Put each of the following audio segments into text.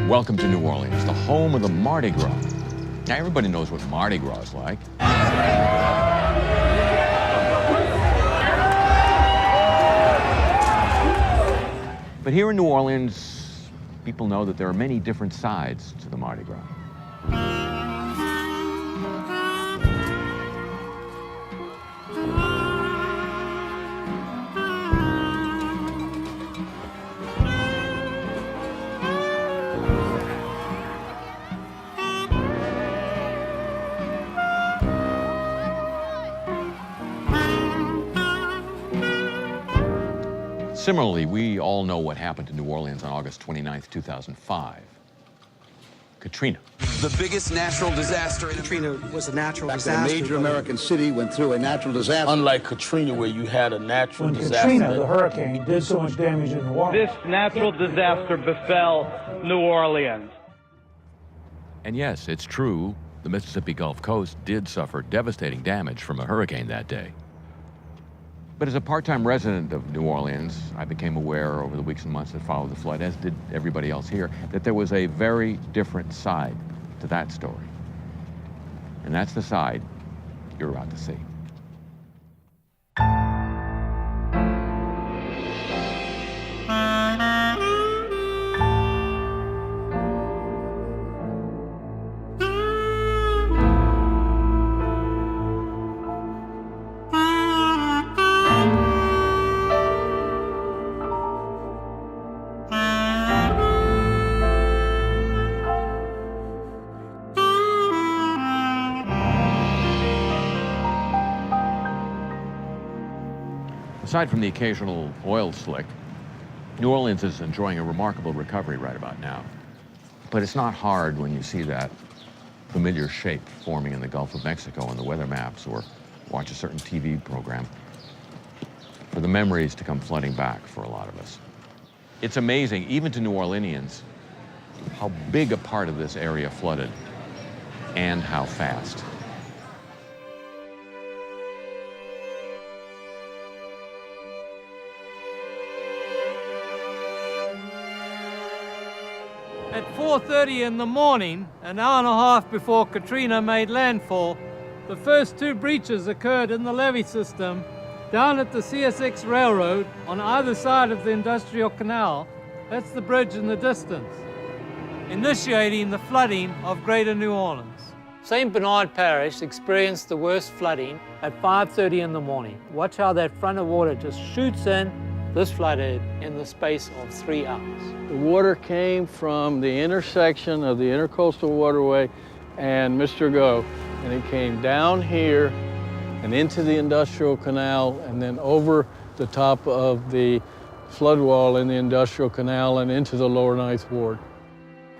Welcome to New Orleans, the home of the Mardi Gras. Now, everybody knows what Mardi Gras is like. But here in New Orleans, people know that there are many different sides to the Mardi Gras. Similarly, we all know what happened to New Orleans on August 29th, 2005. Katrina. The biggest natural disaster. Katrina was a natural disaster. A major American city went through a natural disaster. Unlike Katrina, where you had a natural disaster. Katrina, the hurricane, did so much damage in New Orleans. This natural disaster befell New Orleans. And yes, it's true, the Mississippi Gulf Coast did suffer devastating damage from a hurricane that day. But as a part-time resident of New Orleans, I became aware over the weeks and months that followed the flood, as did everybody else here, that there was a very different side to that story. And that's the side you're about to see. Aside from the occasional oil slick, New Orleans is enjoying a remarkable recovery right about now. But it's not hard when you see that familiar shape forming in the Gulf of Mexico on the weather maps or watch a certain TV program for the memories to come flooding back for a lot of us. It's amazing, even to New Orleanians, how big a part of this area flooded and how fast. At 4:30 in the morning, an hour and a half before Katrina made landfall, the first two breaches occurred in the levee system down at the CSX Railroad on either side of the Industrial Canal. That's the bridge in the distance, initiating the flooding of Greater New Orleans. St. Bernard Parish experienced the worst flooding at 5:30 in the morning. Watch how that front of water just shoots in. This flooded in the space of 3 hours. The water came from the intersection of the Intercoastal Waterway and Mr. Go, and it came down here and into the Industrial Canal and then over the top of the flood wall in the Industrial Canal and into the lower Ninth Ward.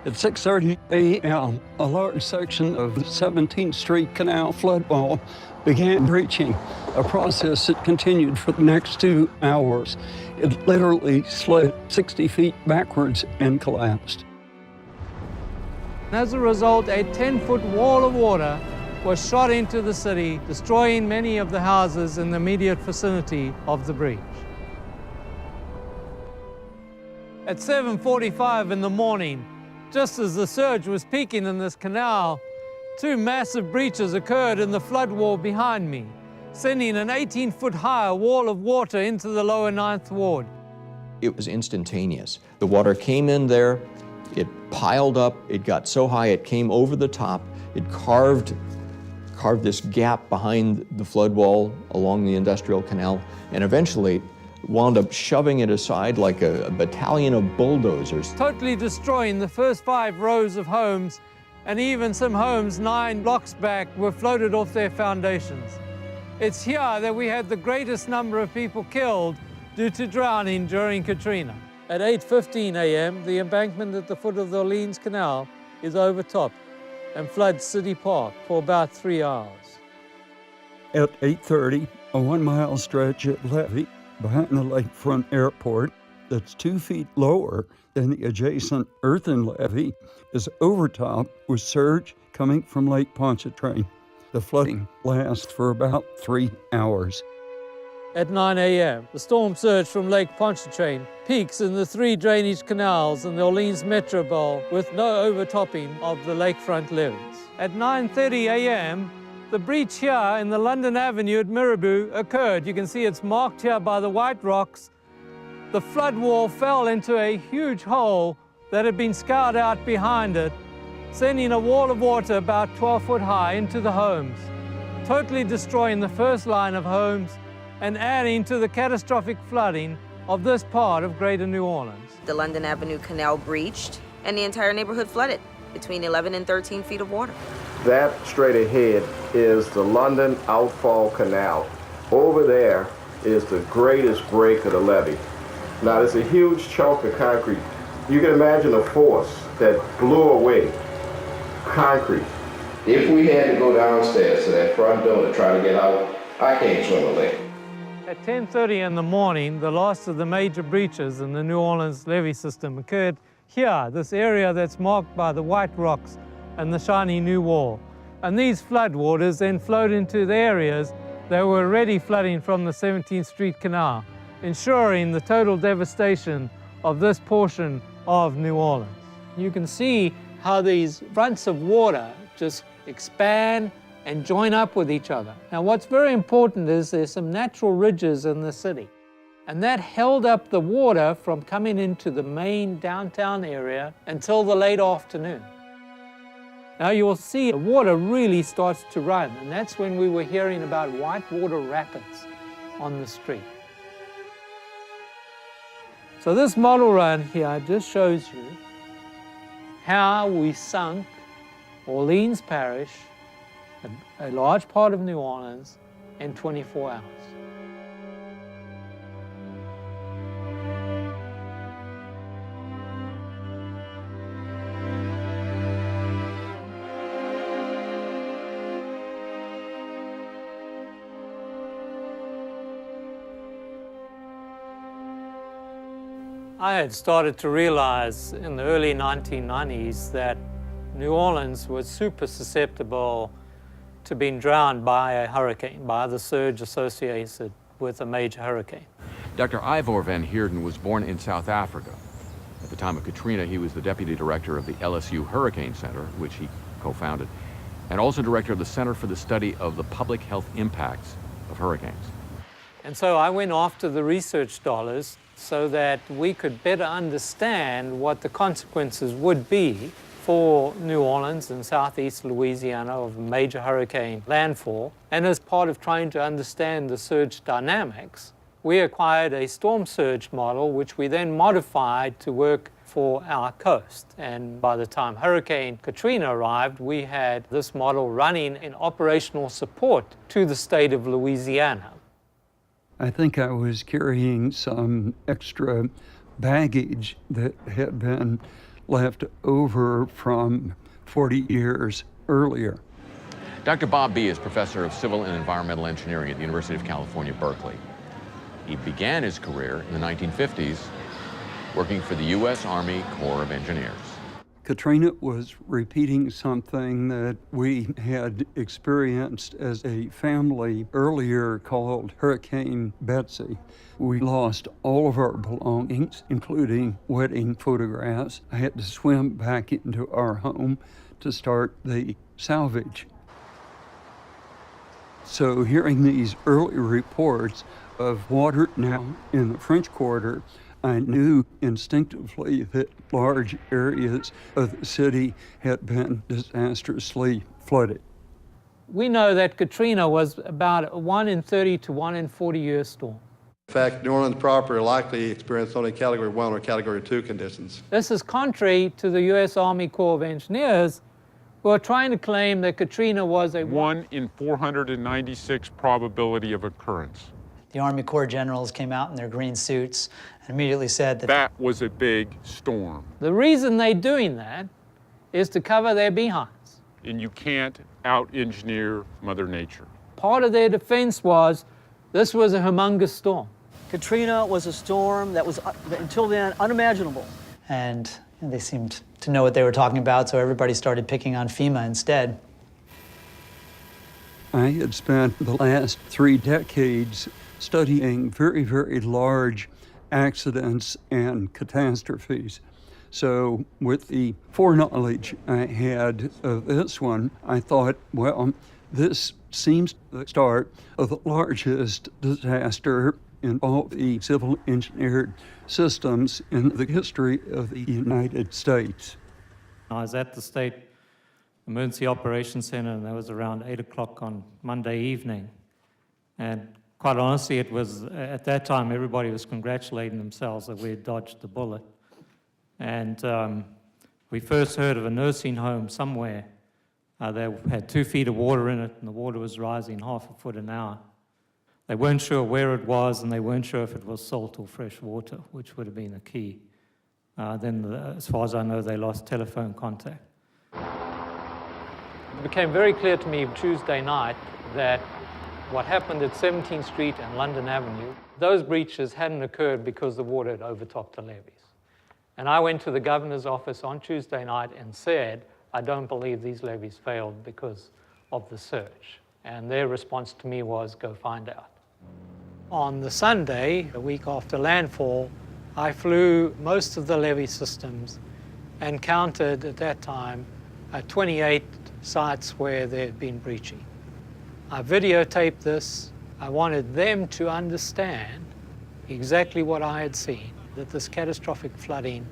At 6:30 a.m., a large section of the 17th Street Canal flood wall began breaching, a process that continued for the next 2 hours. It literally slid 60 feet backwards and collapsed. As a result, a 10-foot wall of water was shot into the city, destroying many of the houses in the immediate vicinity of the breach. At 7:45 in the morning, just as the surge was peaking in this canal, two massive breaches occurred in the flood wall behind me, sending an 18-foot high wall of water into the lower Ninth Ward. It was instantaneous. The water came in there, it piled up, it got so high it came over the top, it carved this gap behind the flood wall along the Industrial Canal, and eventually wound up shoving it aside like a battalion of bulldozers. Totally destroying the first 5 rows of homes, and even some homes 9 blocks back were floated off their foundations. It's here that we had the greatest number of people killed due to drowning during Katrina. At 8:15 a.m., the embankment at the foot of the Orleans Canal is overtopped and floods City Park for about 3 hours. At 8:30, a 1-mile stretch of levee behind the lakefront airport that's 2 feet lower than the adjacent earthen levee is overtopped with surge coming from Lake Pontchartrain. The flooding lasts for about 3 hours. At 9 a.m., the storm surge from Lake Pontchartrain peaks in the 3 drainage canals in the Orleans Metro Bowl with no overtopping of the lakefront levees. At 9:30 a.m., the breach here in the London Avenue at Miraboo occurred. You can see it's marked here by the white rocks. The flood wall fell into a huge hole that had been scoured out behind it, sending a wall of water about 12 foot high into the homes, totally destroying the first line of homes and adding to the catastrophic flooding of this part of Greater New Orleans. The London Avenue Canal breached and the entire neighborhood flooded, between 11 and 13 feet of water. That straight ahead is the London Outfall Canal. Over there is the greatest break of the levee. Now, there's a huge chunk of concrete. You can imagine a force that blew away concrete. If we had to go downstairs to that front door to try to get out, I can't swim a lake. At 10:30 in the morning, the last of the major breaches in the New Orleans levee system occurred here, this area that's marked by the white rocks and the shiny new wall. And these floodwaters then flowed into the areas that were already flooding from the 17th Street Canal, ensuring the total devastation of this portion of New Orleans. You can see how these fronts of water just expand and join up with each other. Now, what's very important is there's some natural ridges in the city, and that held up the water from coming into the main downtown area until the late afternoon. Now you will see the water really starts to run, and that's when we were hearing about whitewater rapids on the street. So this model run here just shows you how we sunk Orleans Parish, a large part of New Orleans, in 24 hours. I had started to realize in the early 1990s that New Orleans was super susceptible to being drowned by a hurricane, by the surge associated with a major hurricane. Dr. Ivor Van Heerden was born in South Africa. At the time of Katrina, he was the deputy director of the LSU Hurricane Center, which he co-founded, and also director of the Center for the Study of the Public Health Impacts of Hurricanes. And so I went after the research dollars so that we could better understand what the consequences would be for New Orleans and southeast Louisiana of a major hurricane landfall. And as part of trying to understand the surge dynamics, we acquired a storm surge model, which we then modified to work for our coast. And by the time Hurricane Katrina arrived, we had this model running in operational support to the state of Louisiana. I think I was carrying some extra baggage that had been left over from 40 years earlier. Dr. Bob B. is professor of civil and environmental engineering at the University of California, Berkeley. He began his career in the 1950s working for the U.S. Army Corps of Engineers. Katrina was repeating something that we had experienced as a family earlier called Hurricane Betsy. We lost all of our belongings, including wedding photographs. I had to swim back into our home to start the salvage. So hearing these early reports of water now in the French Quarter, I knew instinctively that large areas of the city had been disastrously flooded. We know that Katrina was about a 1 in 30 to 1 in 40 year storm. In fact, New Orleans proper likely experienced only Category 1 or Category 2 conditions. This is contrary to the U.S. Army Corps of Engineers, who are trying to claim that Katrina was a 1 in 496 probability of occurrence. The Army Corps generals came out in their green suits and immediately said that that was a big storm. The reason they're doing that is to cover their behinds. And you can't out-engineer Mother Nature. Part of their defense was this was a humongous storm. Katrina was a storm that was, until then, unimaginable. And they seemed to know what they were talking about, so everybody started picking on FEMA instead. I had spent the last 3 decades studying very, very large accidents and catastrophes. So with the foreknowledge I had of this one, I thought, well, this seems the start of the largest disaster involving civil engineered systems in the history of the United States. I was at the State Emergency Operations Center, and that was around 8 o'clock on Monday evening. And quite honestly, it was, at that time, everybody was congratulating themselves that we had dodged the bullet. And we first heard of a nursing home somewhere that had 2 feet of water in it, and the water was rising half a foot an hour. They weren't sure where it was, and they weren't sure if it was salt or fresh water, which would have been the key. Then, as far as I know, they lost telephone contact. It became very clear to me Tuesday night that what happened at 17th Street and London Avenue, those breaches hadn't occurred because the water had overtopped the levees. And I went to the governor's office on Tuesday night and said, I don't believe these levees failed because of the surge. And their response to me was, go find out. On the Sunday, a week after landfall, I flew most of the levee systems and counted at that time 28 sites where there had been breaching. I videotaped this. I wanted them to understand exactly what I had seen, that this catastrophic flooding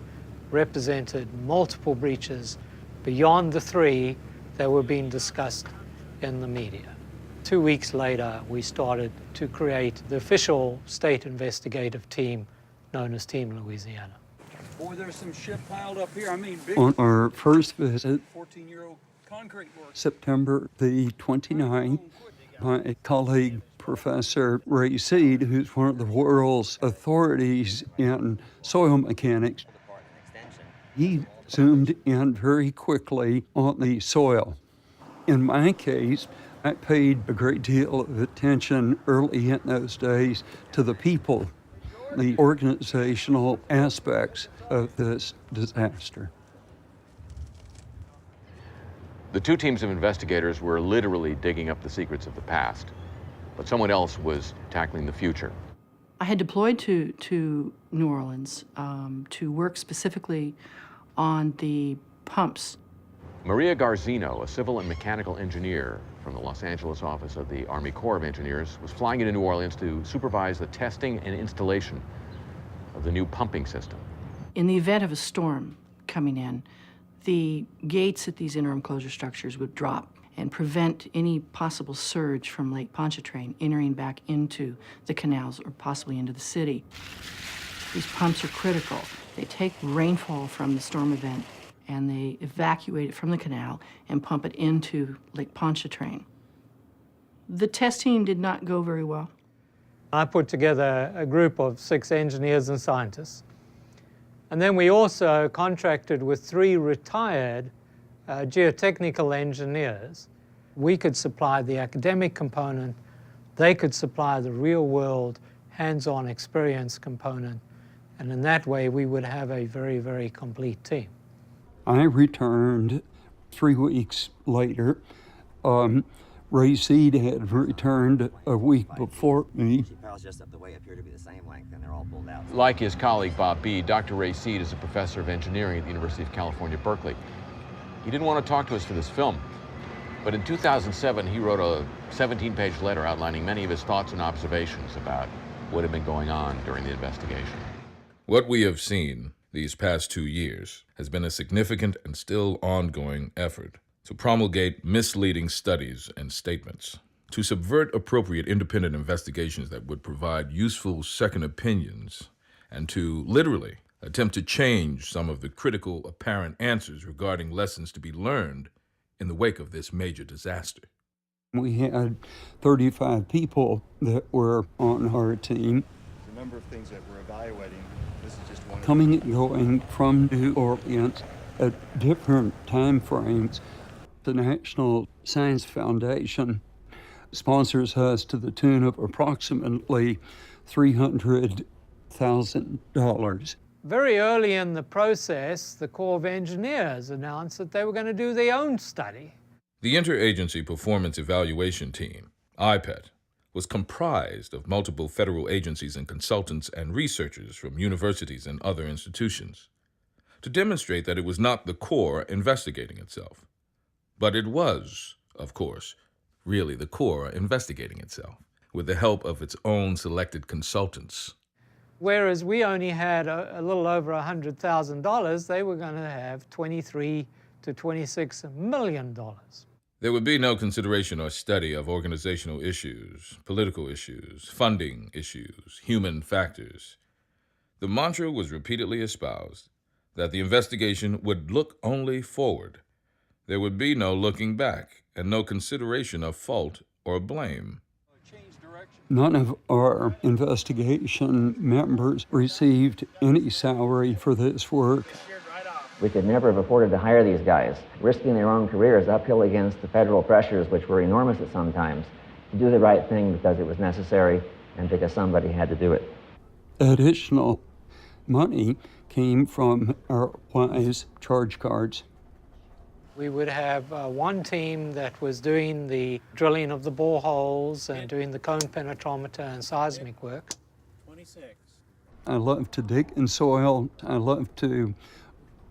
represented multiple breaches beyond the 3 that were being discussed in the media. 2 weeks later, we started to create the official state investigative team known as Team Louisiana. Boy, there's some shit piled up here. I mean, big. On our first visit, 14-year-old concrete work, September the 29th, my colleague, Professor Ray Seed, who's one of the world's authorities in soil mechanics, he zoomed in very quickly on the soil. In my case, I paid a great deal of attention early in those days to the people, the organizational aspects of this disaster. The 2 teams of investigators were literally digging up the secrets of the past, but someone else was tackling the future. I had deployed to New Orleans to work specifically on the pumps. Maria Garzino, a civil and mechanical engineer from the Los Angeles office of the Army Corps of Engineers, was flying into New Orleans to supervise the testing and installation of the new pumping system. In the event of a storm coming in, the gates at these interim closure structures would drop and prevent any possible surge from Lake Pontchartrain entering back into the canals or possibly into the city. These pumps are critical. They take rainfall from the storm event and they evacuate it from the canal and pump it into Lake Pontchartrain. The testing did not go very well. I put together a group of 6 engineers and scientists. And then we also contracted with 3 retired geotechnical engineers. We could supply the academic component. They could supply the real-world, hands-on experience component. And in that way, we would have a very, very complete team. I returned 3 weeks later. Ray Seed had returned a week before me. Like his colleague Bob B., Dr. Ray Seed is a professor of engineering at the University of California, Berkeley. He didn't want to talk to us for this film, but in 2007 he wrote a 17-page letter outlining many of his thoughts and observations about what had been going on during the investigation. What we have seen these past 2 years has been a significant and still ongoing effort to promulgate misleading studies and statements, to subvert appropriate independent investigations that would provide useful second opinions, and to literally attempt to change some of the critical apparent answers regarding lessons to be learned in the wake of this major disaster. We had 35 people that were on our team. There's a number of things that we're evaluating. This is just one. Coming and going from New Orleans at different time frames. The National Science Foundation sponsors us to the tune of approximately $300,000. Very early in the process, the Corps of Engineers announced that they were going to do their own study. The Interagency Performance Evaluation Team, IPET, was comprised of multiple federal agencies and consultants and researchers from universities and other institutions to demonstrate that it was not the Corps investigating itself, but it was, of course, really the Corps investigating itself with the help of its own selected consultants. Whereas we only had a little over $100,000, they were going to have $23 to $26 million. There would be no consideration or study of organizational issues, political issues, funding issues, human factors. The mantra was repeatedly espoused that the investigation would look only forward. There would be no looking back and no consideration of fault or blame. None of our investigation members received any salary for this work. We could never have afforded to hire these guys, risking their own careers uphill against the federal pressures, which were enormous at some times, to do the right thing because it was necessary and because somebody had to do it. Additional money came from our wise charge cards. We would have one team that was doing the drilling of the boreholes and doing the cone penetrometer and seismic work. 26. I love to dig in soil. I love to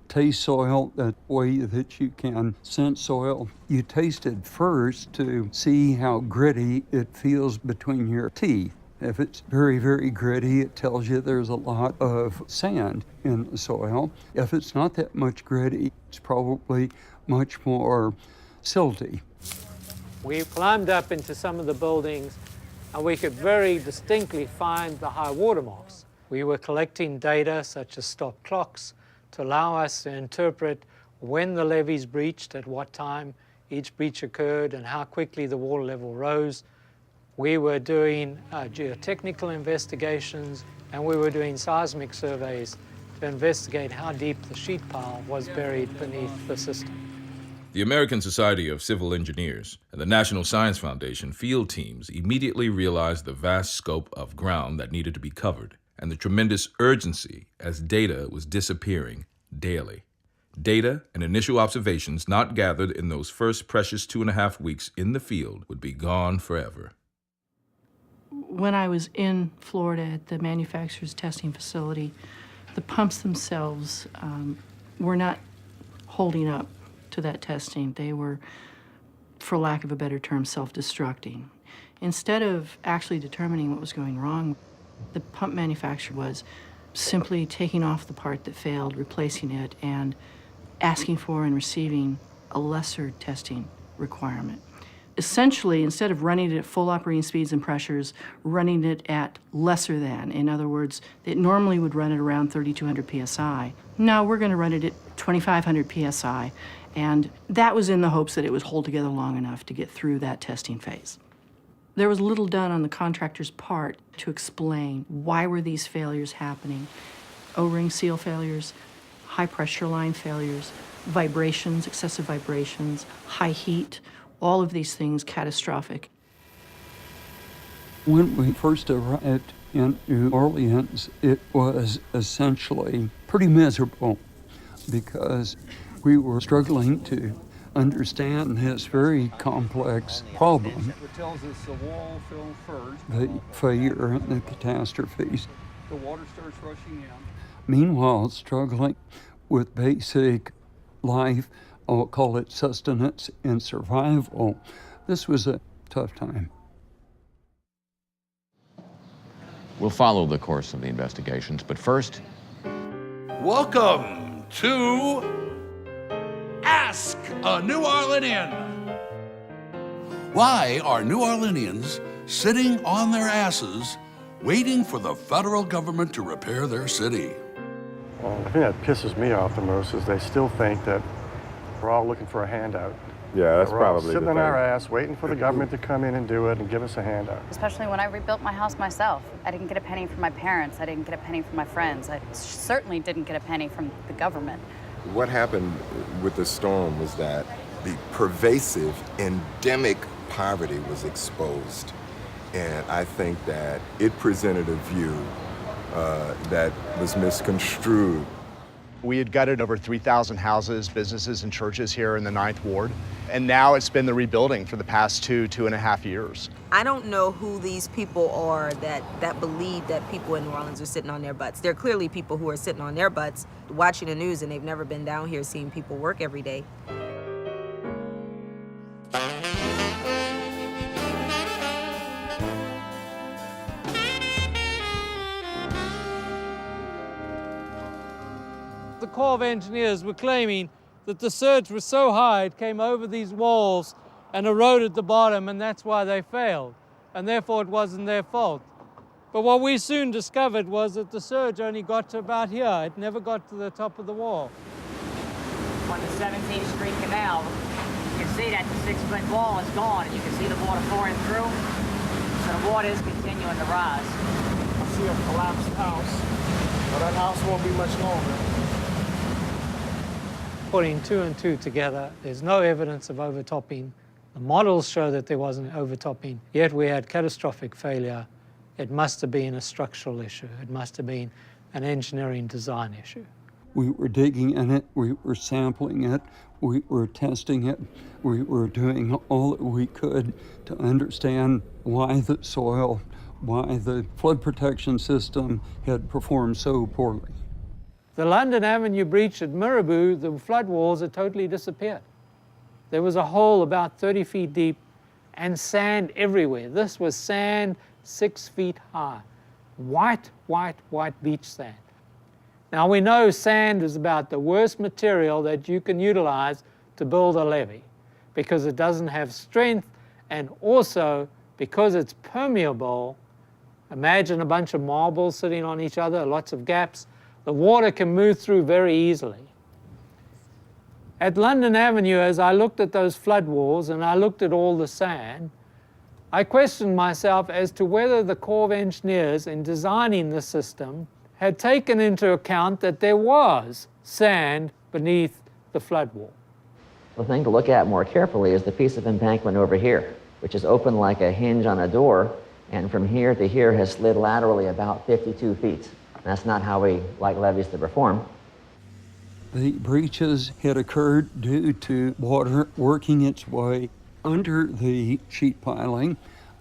taste soil that way that you can sense soil. You taste it first to see how gritty it feels between your teeth. If it's very, very gritty, it tells you there's a lot of sand in the soil. If it's not that much gritty, it's probably much more silty. We climbed up into some of the buildings and we could very distinctly find the high water marks. We were collecting data such as stop clocks to allow us to interpret when the levees breached, at what time each breach occurred, and how quickly the water level rose. We were doing geotechnical investigations, and we were doing seismic surveys to investigate how deep the sheet pile was buried beneath the system. The American Society of Civil Engineers and the National Science Foundation field teams immediately realized the vast scope of ground that needed to be covered and the tremendous urgency as data was disappearing daily. Data and initial observations not gathered in those first precious 2.5 weeks in the field would be gone forever. When I was in Florida at the manufacturer's testing facility, the pumps themselves were not holding up to that testing. They were, for lack of a better term, self-destructing. Instead of actually determining what was going wrong, the pump manufacturer was simply taking off the part that failed, replacing it, and asking for and receiving a lesser testing requirement. Essentially, instead of running it at full operating speeds and pressures, running it at lesser than. In other words, it normally would run at around 3,200 PSI. Now we're going to run it at 2,500 PSI, and that was in the hopes that it would hold together long enough to get through that testing phase. There was little done on the contractor's part to explain why were these failures happening. O-ring seal failures, high pressure line failures, vibrations, excessive vibrations, high heat, all of these things catastrophic. When we first arrived in New Orleans, it was essentially pretty miserable because we were struggling to understand this very complex problem. It tells us the wall fell first. The failure and the catastrophes. The water starts rushing in. Meanwhile, struggling with basic life, I'll call it sustenance and survival. This was a tough time. We'll follow the course of the investigations, but first... Welcome to Ask a New Orleanian. Why are New Orleanians sitting on their asses waiting for the federal government to repair their city? Well, the thing that pisses me off the most is they still think that we're all looking for a handout. Yeah, that's We're all probably sitting the on our thing. ass, waiting for the government to come in and do it and give us a handout. Especially when I rebuilt my house myself. I didn't get a penny from my parents. I didn't get a penny from my friends. I certainly didn't get a penny from the government. What happened with the storm was that the pervasive, endemic poverty was exposed. And I think that it presented a view that was misconstrued. We had gutted over 3,000 houses, businesses, and churches here in the 9th Ward. And now it's been the rebuilding for the past 2.5 years. I don't know who these people are that believe that people in New Orleans are sitting on their butts. There are clearly people who are sitting on their butts watching the news, and they've never been down here seeing people work every day. The Corps of Engineers were claiming that the surge was so high it came over these walls and eroded the bottom, and that's why they failed, and therefore it wasn't their fault. But what we soon discovered was that the surge only got to about here. It never got to the top of the wall. On the 17th Street Canal, you can see that the 6-foot wall is gone, and you can see the water pouring through. So the water is continuing to rise. I see a collapsed house, but that house won't be much longer. Putting 2 and 2 together, there's no evidence of overtopping. The models show that there wasn't overtopping, yet we had catastrophic failure. It must have been a structural issue. It must have been an engineering design issue. We were digging in it, we were sampling it, we were testing it, we were doing all that we could to understand why the soil, why the flood protection system had performed so poorly. The London Avenue breach at Mirabeau, the flood walls had totally disappeared. There was a hole about 30 feet deep and sand everywhere. This was sand 6 feet high. White, white, white beach sand. Now we know sand is about the worst material that you can utilize to build a levee because it doesn't have strength, and also because it's permeable. Imagine a bunch of marbles sitting on each other, lots of gaps. The water can move through very easily. At London Avenue, as I looked at those flood walls and I looked at all the sand, I questioned myself as to whether the Corps of Engineers, in designing the system, had taken into account that there was sand beneath the flood wall. The thing to look at more carefully is the piece of embankment over here, which is open like a hinge on a door, and from here to here has slid laterally about 52 feet. That's not how we like levees to perform. The breaches had occurred due to water working its way under the sheet piling.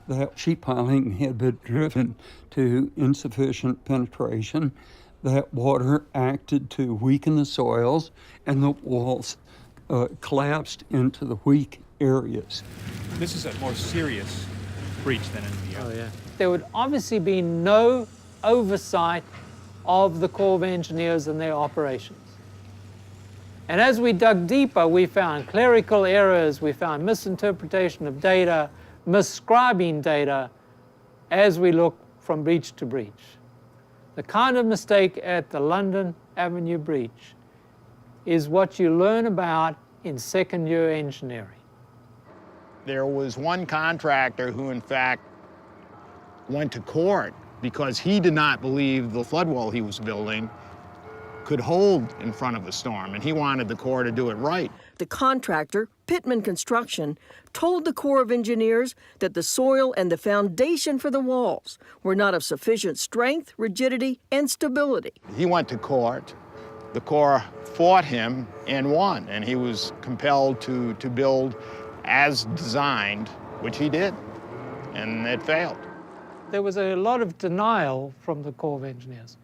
That sheet piling had been driven to insufficient penetration. That water acted to weaken the soils, and the walls collapsed into the weak areas. This is a more serious breach than anything else. Oh, yeah. There would obviously be no oversight of the Corps of Engineers and their operations. And as we dug deeper, we found clerical errors, we found misinterpretation of data, misscribing data as we look from breach to breach. The kind of mistake at the London Avenue breach is what you learn about in second-year engineering. There was one contractor who, in fact, went to court because he did not believe the flood wall he was building could hold in front of a storm, and he wanted the Corps to do it right. The contractor, Pittman Construction, told the Corps of Engineers that the soil and the foundation for the walls were not of sufficient strength, rigidity, and stability. He went to court. The Corps fought him and won, and he was compelled to build as designed, which he did, and it failed. There was a lot of denial from the Corps of Engineers.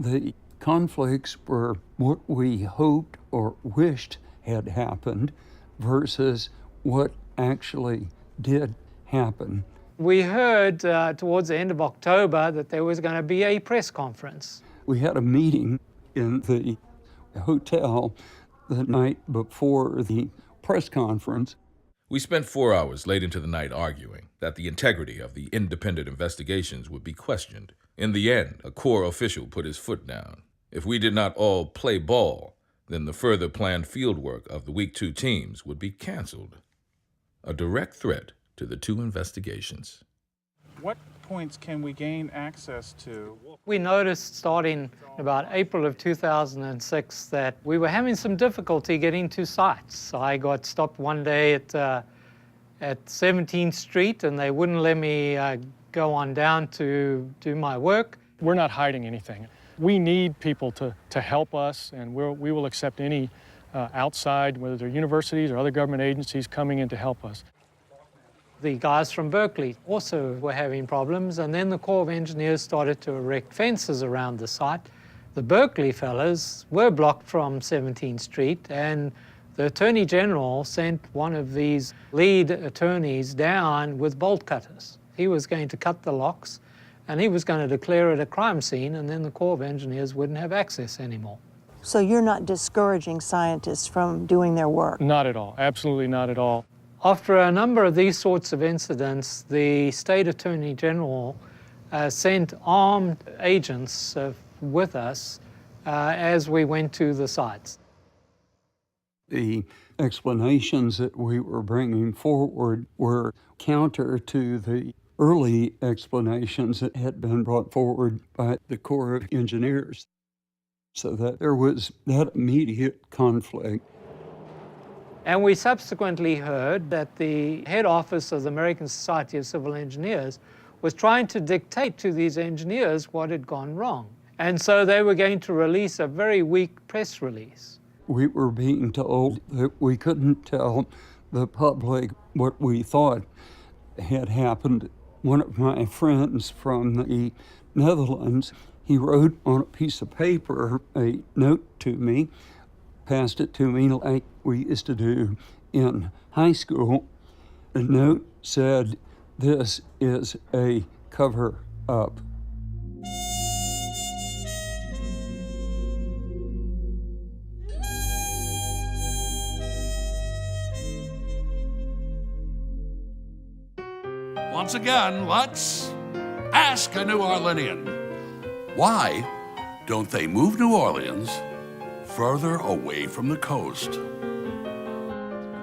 The conflicts were what we hoped or wished had happened versus what actually did happen. We heard towards the end of October that there was going to be a press conference. We had a meeting in the hotel the night before the press conference. We spent 4 hours late into the night arguing that the integrity of the independent investigations would be questioned. In the end, a Corps official put his foot down. If we did not all play ball, then the further planned fieldwork of the Week 2 teams would be canceled. a direct threat to the two investigations. What points can we gain access to? We noticed starting about April of 2006 that we were having some difficulty getting to sites. I got stopped one day at 17th Street and they wouldn't let me go on down to do my work. We're not hiding anything. We need people to help us, and we will accept any outside, whether they're universities or other government agencies, coming in to help us. The guys from Berkeley also were having problems, and then the Corps of Engineers started to erect fences around the site. The Berkeley fellas were blocked from 17th Street, and the Attorney General sent one of these lead attorneys down with bolt cutters. He was going to cut the locks, and he was going to declare it a crime scene, and then the Corps of Engineers wouldn't have access anymore. So you're not discouraging scientists from doing their work? Not at all, absolutely not at all. After a number of these sorts of incidents, the State Attorney General sent armed agents with us as we went to the sites. The explanations that we were bringing forward were counter to the early explanations that had been brought forward by the Corps of Engineers, so that there was that immediate conflict. And we subsequently heard that the head office of the American Society of Civil Engineers was trying to dictate to these engineers what had gone wrong. And so they were going to release a very weak press release. We were being told that we couldn't tell the public what we thought had happened. One of my friends from the Netherlands, he wrote on a piece of paper a note to me, passed it to me like we used to do in high school. The note said, "This is a cover-up." Once again, let's ask a New Orleanian. Why don't they move New Orleans further away from the coast?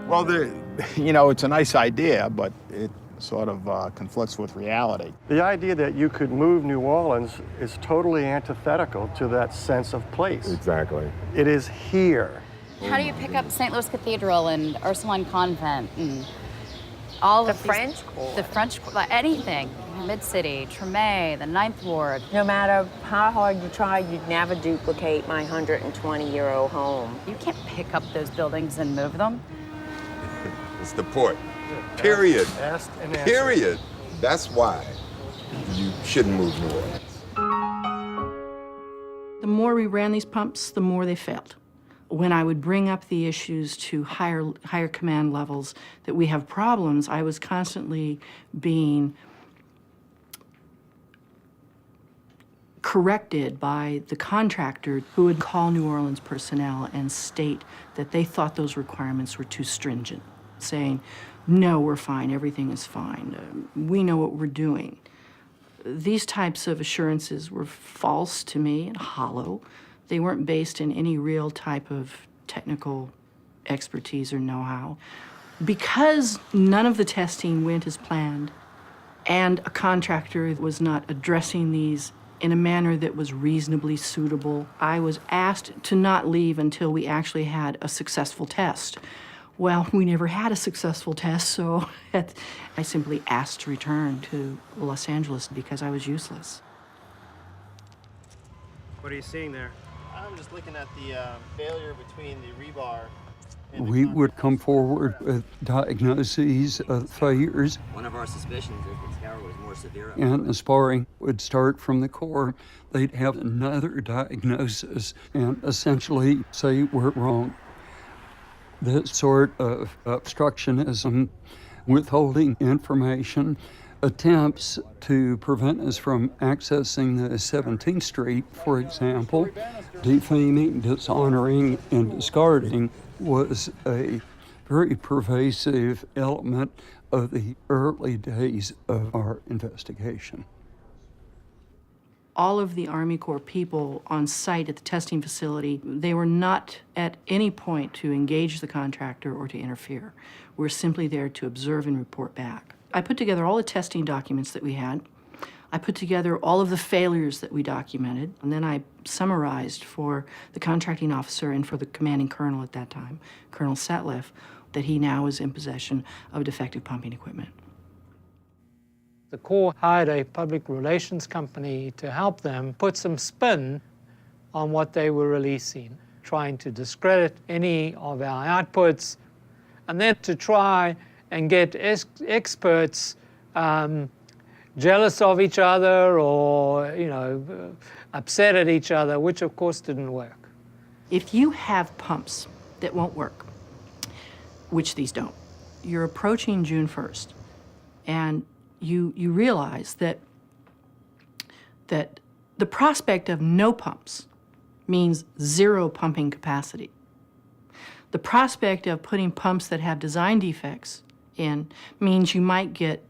Well, it's a nice idea, but it sort of conflicts with reality. The idea that you could move New Orleans is totally antithetical to that sense of place. Exactly. It is here. How do you pick up St. Louis Cathedral and Ursuline Convent and all The of these, French Court. The French Court, like anything. Mid-City, Tremé, the 9th Ward. No matter how hard you try, you'd never duplicate my 120-year-old home. You can't pick up those buildings and move them. It's the port. Period. Asked and answered. Period. That's why you shouldn't move New Orleans. The more we ran these pumps, the more they failed. When I would bring up the issues to higher command levels that we have problems, I was constantly being corrected by the contractor, who would call New Orleans personnel and state that they thought those requirements were too stringent, saying, "No, we're fine, everything is fine, we know what we're doing." These types of assurances were false to me and hollow. They weren't based in any real type of technical expertise or know-how. Because none of the testing went as planned, and a contractor was not addressing these in a manner that was reasonably suitable, I was asked to not leave until we actually had a successful test. Well, we never had a successful test, so I simply asked to return to Los Angeles because I was useless. What are you seeing there? I'm just looking at the failure between the rebar. We would come forward with diagnoses of failures. One of our suspicions is the tower was more severe. And the sparring would start from the Corps. They'd have another diagnosis and essentially say we're wrong. This sort of obstructionism, withholding information, attempts to prevent us from accessing the 17th Street, for example, defaming, dishonoring, and discarding, was a very pervasive element of the early days of our investigation. all of the Army Corps people on site at the testing facility, they were not at any point to engage the contractor or to interfere. We're simply there to observe and report back. I put together all the testing documents that we had. I put together all of the failures that we documented, and then I summarized for the contracting officer and for the commanding colonel at that time, Colonel Setliff, that he now is in possession of defective pumping equipment. The Corps hired a public relations company to help them put some spin on what they were releasing, trying to discredit any of our outputs, and then to try and get experts jealous of each other or, upset at each other, which of course didn't work. If you have pumps that won't work, which these don't, you're approaching June 1st, and you realize that the prospect of no pumps means zero pumping capacity. The prospect of putting pumps that have design defects in means you might get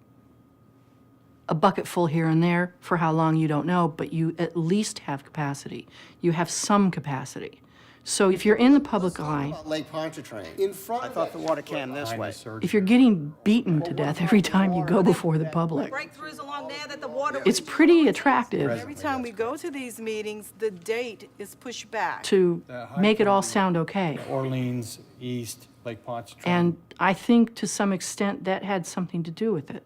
a bucket full here and there. For how long, you don't know, but you at least have capacity. You have some capacity. So if you're in the public eye, Lake Pontchartrain. In front I thought the water came this way. if you're getting beaten to death every time you go before the public, Breakthroughs along there that the water. it's pretty attractive Every time we go to these meetings, the date is pushed back. to make it all sound okay. Orleans, East, Lake Pontchartrain. And I think to some extent that had something to do with it.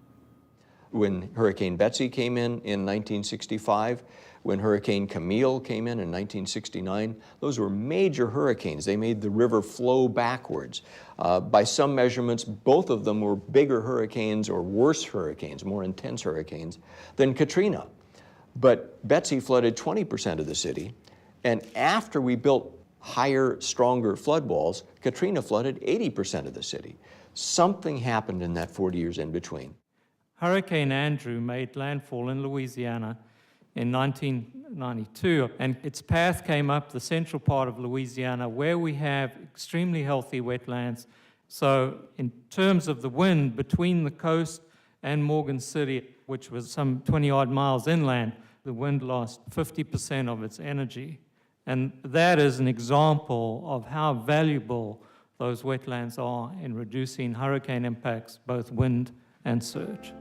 When Hurricane Betsy came in 1965, when Hurricane Camille came in 1969, those were major hurricanes. They made the river flow backwards. By some measurements, both of them were bigger hurricanes or worse hurricanes, more intense hurricanes, than Katrina. But Betsy flooded 20% of the city, and after we built higher, stronger flood walls, Katrina flooded 80% of the city. Something happened in that 40 years in between. Hurricane Andrew made landfall in Louisiana in 1992, and its path came up the central part of Louisiana where we have extremely healthy wetlands. So in terms of the wind between the coast and Morgan City, which was some 20-odd miles inland, the wind lost 50% of its energy. And that is an example of how valuable those wetlands are in reducing hurricane impacts, both wind and surge.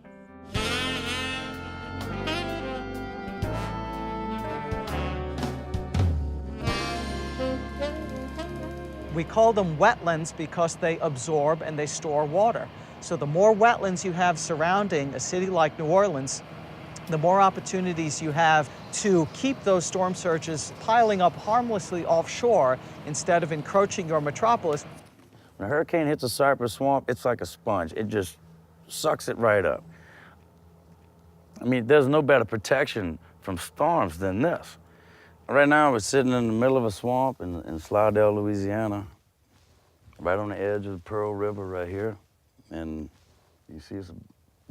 We call them wetlands because they absorb and they store water. So the more wetlands you have surrounding a city like New Orleans, the more opportunities you have to keep those storm surges piling up harmlessly offshore instead of encroaching your metropolis. When a hurricane hits a cypress swamp, it's like a sponge. It just sucks it right up. I mean, there's no better protection from storms than this. Right now, we're sitting in the middle of a swamp in Slidell, Louisiana, right on the edge of the Pearl River right here. And you see it's a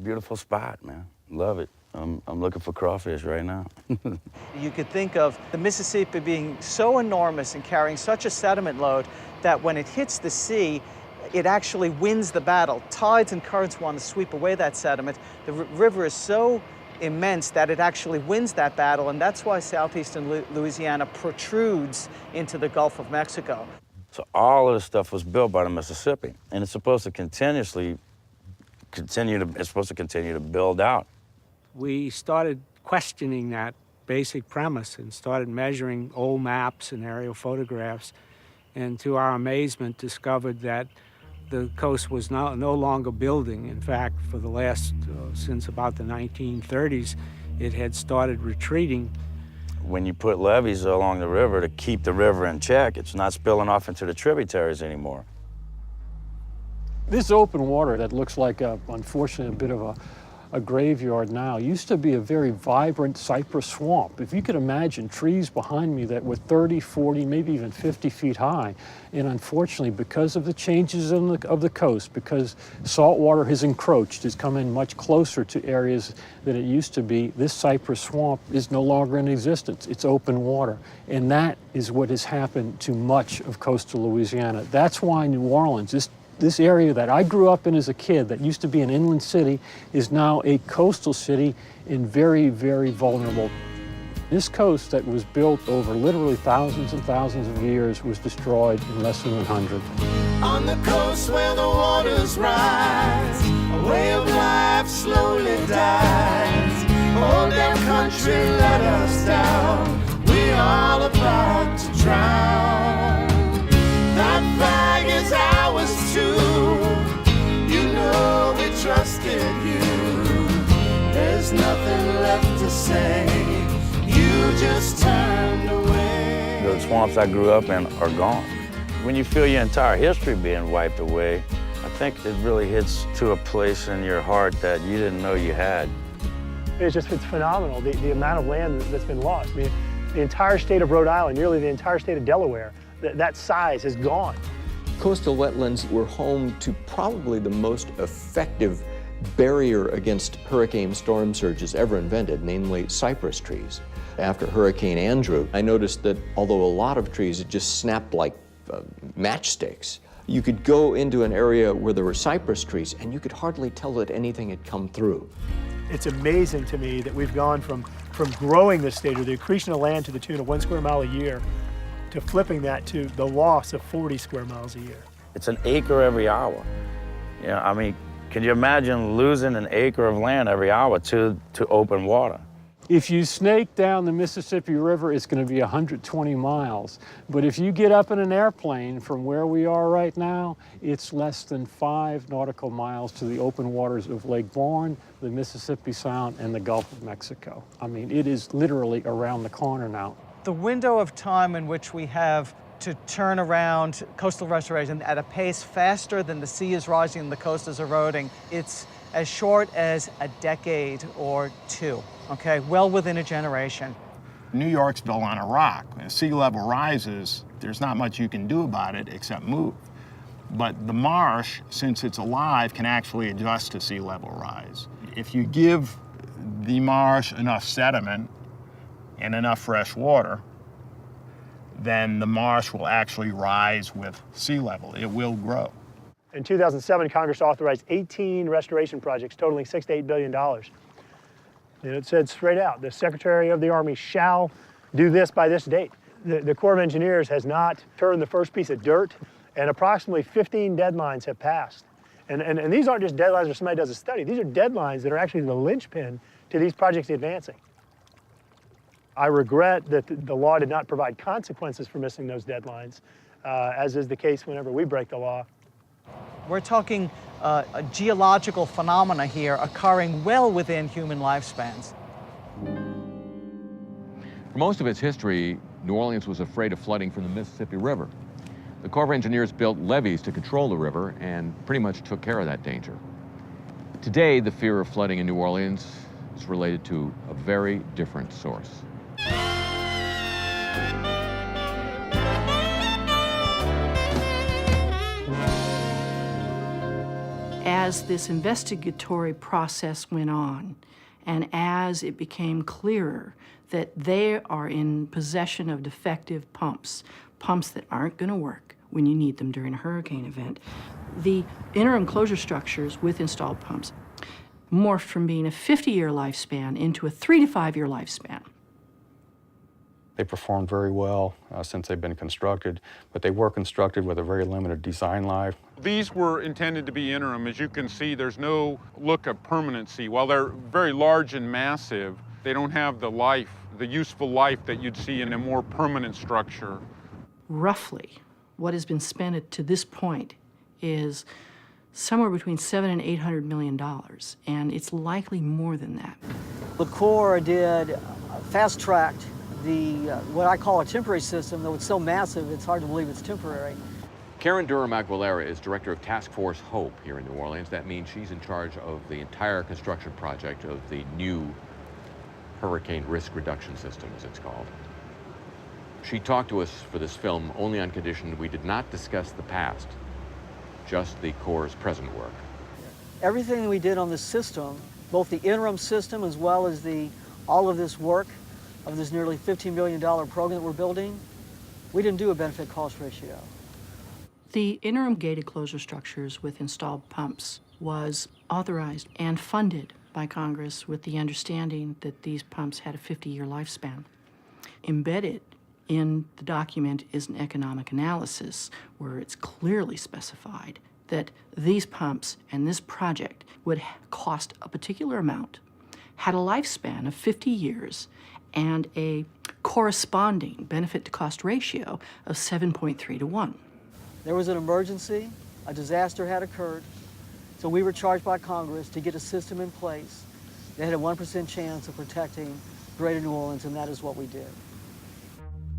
beautiful spot, man. Love it. I'm looking for crawfish right now. You could think of the Mississippi being so enormous and carrying such a sediment load that when it hits the sea, it actually wins the battle. Tides and currents want to sweep away that sediment. The river is so immense that it actually wins that battle, and that's why southeastern Louisiana protrudes into the Gulf of Mexico. So all of this stuff was built by the Mississippi, and it's supposed to continue to build out. We started questioning that basic premise and started measuring old maps and aerial photographs, and to our amazement discovered that the coast was no longer building. In fact, for the last, since about the 1930s, it had started retreating. When you put levees along the river to keep the river in check, it's not spilling off into the tributaries anymore. This open water that looks like, unfortunately, a bit of a graveyard now, used to be a very vibrant cypress swamp. If you could imagine trees behind me that were 30, 40, maybe even 50 feet high. And unfortunately, because of the changes of the coast, because salt water has encroached, has come in much closer to areas than it used to be, this cypress swamp is no longer in existence. It's open water. And that is what has happened to much of coastal Louisiana. That's why New Orleans, this area that I grew up in as a kid, that used to be an inland city, is now a coastal city and very, very vulnerable. This coast that was built over literally thousands and thousands of years was destroyed in less than 100. On the coast where the waters rise, a way of life slowly dies. Oh, damn country let us down, we all about to drown. That flag is ours too, you know we trusted you. There's nothing left to say, you just turned away. The swamps I grew up in are gone. When you feel your entire history being wiped away, I think it really hits to a place in your heart that you didn't know you had. It's phenomenal, the amount of land that's been lost. I mean, the entire state of Rhode Island, nearly the entire state of Delaware, that size is gone. Coastal wetlands were home to probably the most effective barrier against hurricane storm surges ever invented, namely cypress trees. After Hurricane Andrew, I noticed that although a lot of trees had just snapped like matchsticks, you could go into an area where there were cypress trees and you could hardly tell that anything had come through. It's amazing to me that we've gone from growing this state, or the accretion of land to the tune of 1 square mile a year, to flipping that to the loss of 40 square miles a year. It's an acre every hour. You know, I mean, can you imagine losing an acre of land every hour to open water? If you snake down the Mississippi River, it's going to be 120 miles. But if you get up in an airplane from where we are right now, it's less than 5 nautical miles to the open waters of Lake Borgne, the Mississippi Sound, and the Gulf of Mexico. I mean, it is literally around the corner now. The window of time in which we have to turn around coastal restoration at a pace faster than the sea is rising and the coast is eroding, it's as short as a decade or two, okay? Well within a generation. New York's built on a rock. As sea level rises, there's not much you can do about it except move. But the marsh, since it's alive, can actually adjust to sea level rise. If you give the marsh enough sediment and enough fresh water, then the marsh will actually rise with sea level. It will grow. In 2007, Congress authorized 18 restoration projects totaling $6 to $8 billion. And it said straight out, the Secretary of the Army shall do this by this date. The Corps of Engineers has not turned the first piece of dirt, and approximately 15 deadlines have passed. And these aren't just deadlines where somebody does a study. These are deadlines that are actually the linchpin to these projects advancing. I regret that the law did not provide consequences for missing those deadlines, as is the case whenever we break the law. We're talking a geological phenomena here occurring well within human lifespans. For most of its history, New Orleans was afraid of flooding from the Mississippi River. The Corps of Engineers built levees to control the river and pretty much took care of that danger. Today, the fear of flooding in New Orleans is related to a very different source. As this investigatory process went on, and as it became clearer that they are in possession of defective pumps that aren't going to work when you need them during a hurricane event, the interim closure structures with installed pumps morphed from being a 50-year lifespan into a 3 to 5 year lifespan. They performed very well since they've been constructed, but they were constructed with a very limited design life. These were intended to be interim. As you can see, there's no look of permanency. While they're very large and massive, they don't have the life, the useful life that you'd see in a more permanent structure. Roughly, what has been spent to this point is somewhere between $700 and $800 million, and it's likely more than that. The Corps did fast-tracked what I call a temporary system, though it's so massive it's hard to believe it's temporary. Karen Durham-Aguilera is director of Task Force Hope here in New Orleans. That means she's in charge of the entire construction project of the new hurricane risk reduction system, as it's called. She talked to us for this film only on condition we did not discuss the past, just the Corps' present work. Everything we did on this system, both the interim system as well as all of this work of this nearly $15 million program that we're building, we didn't do a benefit cost ratio. The interim gated closure structures with installed pumps was authorized and funded by Congress with the understanding that these pumps had a 50-year lifespan. Embedded in the document is an economic analysis where it's clearly specified that these pumps and this project would cost a particular amount, had a lifespan of 50 years, and a corresponding benefit to cost ratio of 7.3 to 1. There was an emergency, a disaster had occurred, so we were charged by Congress to get a system in place that had a 1% chance of protecting Greater New Orleans, and that is what we did.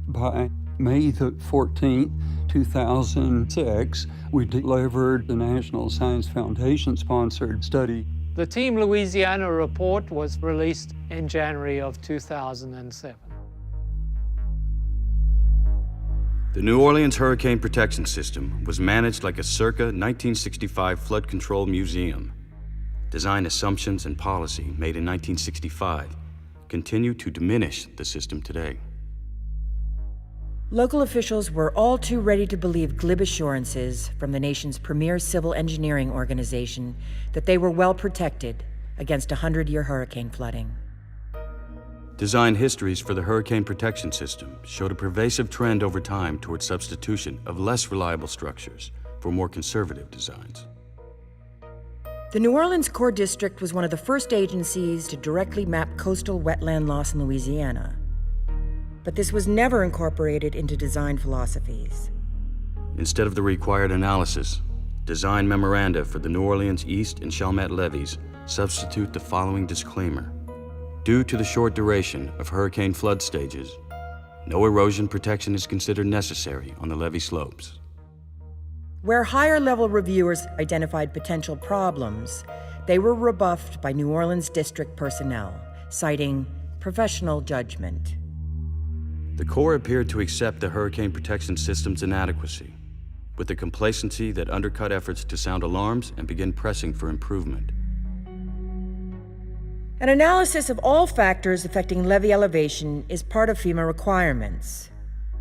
By May the 14th, 2006, we delivered the National Science Foundation-sponsored study. The Team Louisiana report was released in January of 2007. The New Orleans Hurricane Protection System was managed like a circa 1965 flood control museum. Design assumptions and policy made in 1965 continue to diminish the system today. Local officials were all too ready to believe glib assurances from the nation's premier civil engineering organization that they were well protected against a 100-year hurricane flooding. Design histories for the hurricane protection system showed a pervasive trend over time towards substitution of less reliable structures for more conservative designs. The New Orleans Corps District was one of the first agencies to directly map coastal wetland loss in Louisiana. But this was never incorporated into design philosophies. Instead of the required analysis, design memoranda for the New Orleans East and Chalmette levees substitute the following disclaimer. Due to the short duration of hurricane flood stages, no erosion protection is considered necessary on the levee slopes. Where higher-level reviewers identified potential problems, they were rebuffed by New Orleans district personnel, citing professional judgment. The Corps appeared to accept the hurricane protection system's inadequacy, with a complacency that undercut efforts to sound alarms and begin pressing for improvement. An analysis of all factors affecting levee elevation is part of FEMA requirements.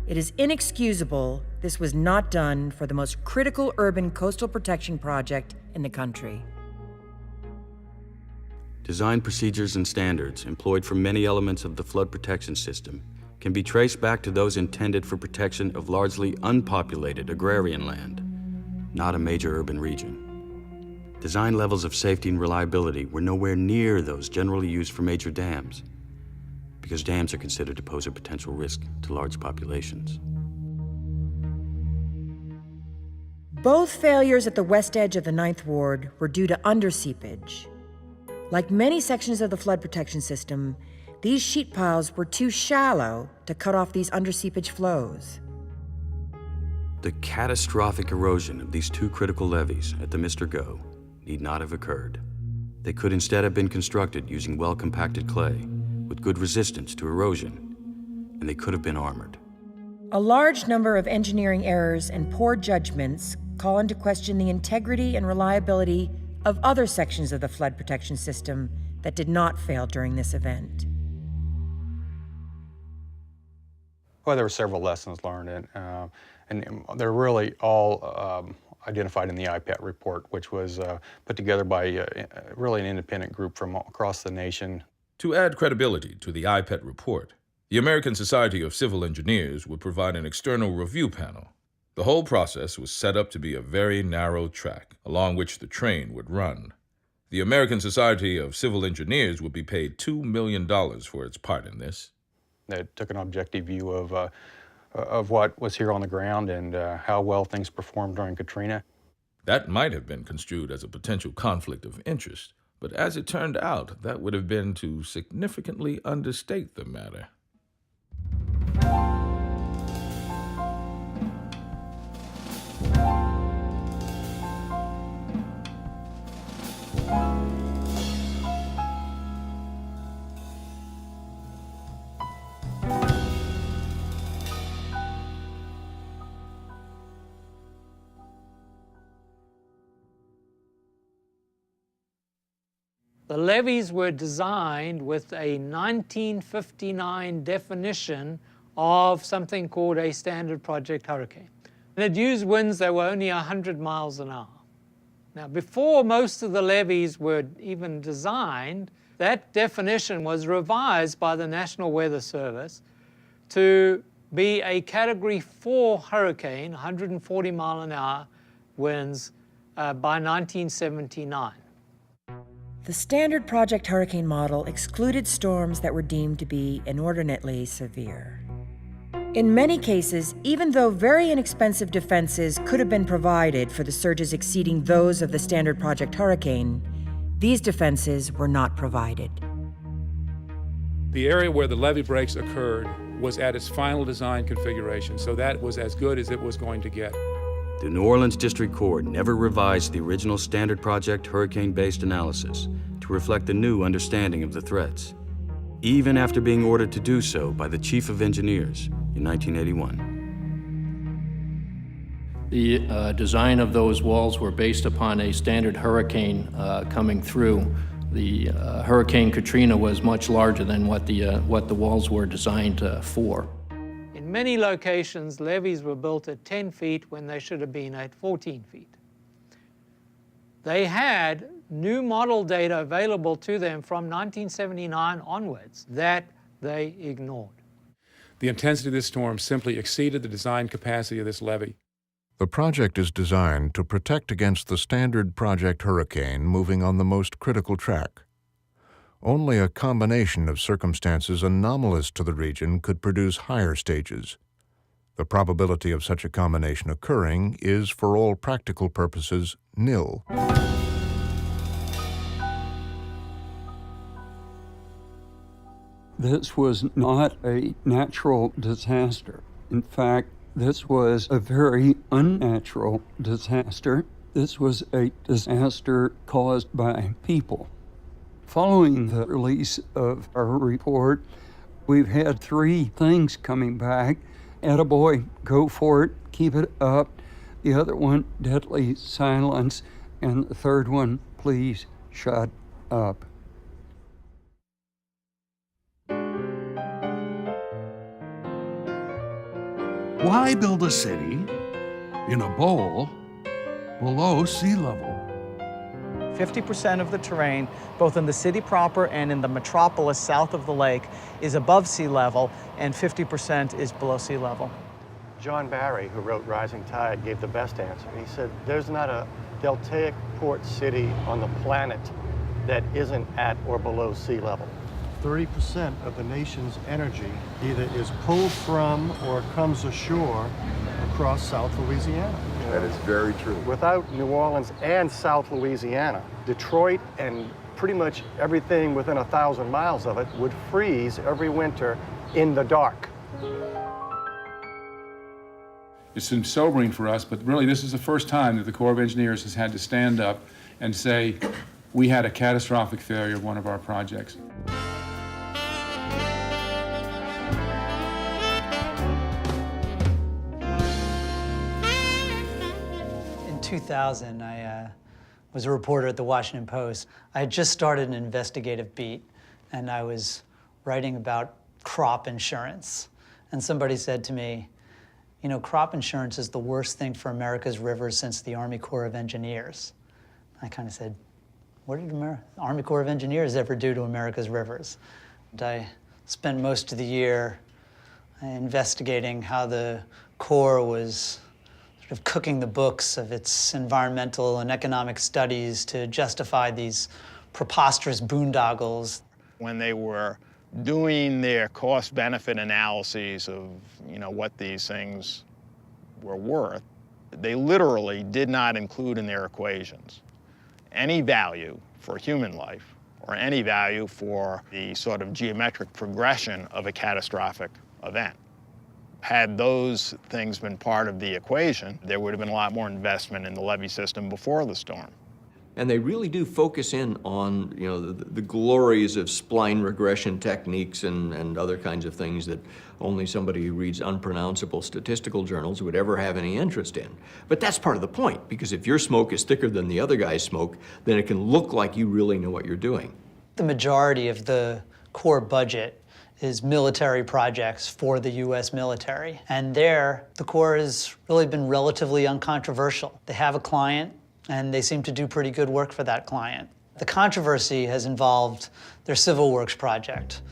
It is inexcusable this was not done for the most critical urban coastal protection project in the country. Design procedures and standards employed for many elements of the flood protection system can be traced back to those intended for protection of largely unpopulated agrarian land, not a major urban region. Design levels of safety and reliability were nowhere near those generally used for major dams, because dams are considered to pose a potential risk to large populations. Both failures at the west edge of the Ninth Ward were due to underseepage. Like many sections of the flood protection system, these sheet piles were too shallow to cut off these underseepage flows. The catastrophic erosion of these two critical levees at the Mr. Go need not have occurred. They could instead have been constructed using well-compacted clay with good resistance to erosion, and they could have been armored. A large number of engineering errors and poor judgments call into question the integrity and reliability of other sections of the flood protection system that did not fail during this event. Well, there were several lessons learned, and they're really all identified in the IPET report, which was put together by really an independent group from across the nation. To add credibility to the IPET report, the American Society of Civil Engineers would provide an external review panel. The whole process was set up to be a very narrow track along which the train would run. The American Society of Civil Engineers would be paid $2 million for its part in this. They took an objective view of what was here on the ground and how well things performed during Katrina. That might have been construed as a potential conflict of interest, but as it turned out, that would have been to significantly understate the matter. The levees were designed with a 1959 definition of something called a standard project hurricane. And it used winds that were only 100 miles an hour. Now, before most of the levees were even designed, that definition was revised by the National Weather Service to be a Category 4 hurricane, 140 mile an hour winds, by 1979. The standard project hurricane model excluded storms that were deemed to be inordinately severe. In many cases, even though very inexpensive defenses could have been provided for the surges exceeding those of the standard project hurricane, these defenses were not provided. The area where the levee breaks occurred was at its final design configuration, so that was as good as it was going to get. The New Orleans District Court never revised the original standard project hurricane-based analysis to reflect the new understanding of the threats, even after being ordered to do so by the Chief of Engineers in 1981. The design of those walls were based upon a standard hurricane coming through. The Hurricane Katrina was much larger than what the walls were designed for. In many locations, levees were built at 10 feet when they should have been at 14 feet. They had new model data available to them from 1979 onwards that they ignored. The intensity of this storm simply exceeded the design capacity of this levee. The project is designed to protect against the standard project hurricane moving on the most critical track. Only a combination of circumstances anomalous to the region could produce higher stages. The probability of such a combination occurring is, for all practical purposes, nil. This was not a natural disaster. In fact, this was a very unnatural disaster. This was a disaster caused by people. Following the release of our report, we've had 3 things coming back. Attaboy, go for it, keep it up. The other one, deadly silence. And the third one, please shut up. Why build a city in a bowl below sea level? 50% of the terrain, both in the city proper and in the metropolis south of the lake, is above sea level, and 50% is below sea level. John Barry, who wrote Rising Tide, gave the best answer. He said, there's not a deltaic port city on the planet that isn't at or below sea level. 30% of the nation's energy either is pulled from or comes ashore across South Louisiana. That is very true. Without New Orleans and South Louisiana, Detroit and pretty much everything within 1,000 miles of it would freeze every winter in the dark. It's been sobering for us, but really this is the first time that the Corps of Engineers has had to stand up and say, we had a catastrophic failure of one of our projects. In 2000, I was a reporter at the Washington Post. I had just started an investigative beat, and I was writing about crop insurance. And somebody said to me, you know, crop insurance is the worst thing for America's rivers since the Army Corps of Engineers. I kind of said, what did the Army Corps of Engineers ever do to America's rivers? And I spent most of the year investigating how the Corps was sort of cooking the books of its environmental and economic studies to justify these preposterous boondoggles. When they were doing their cost-benefit analyses of, you know, what these things were worth, they literally did not include in their equations any value for human life or any value for the sort of geometric progression of a catastrophic event. Had those things been part of the equation, there would have been a lot more investment in the levee system before the storm. And they really do focus in on, you know, the glories of spline regression techniques and other kinds of things that only somebody who reads unpronounceable statistical journals would ever have any interest in. But that's part of the point, because if your smoke is thicker than the other guy's smoke, then it can look like you really know what you're doing. The majority of the Corps budget is military projects for the U.S. military. And there, the Corps has really been relatively uncontroversial. They have a client, and they seem to do pretty good work for that client. The controversy has involved their civil works project.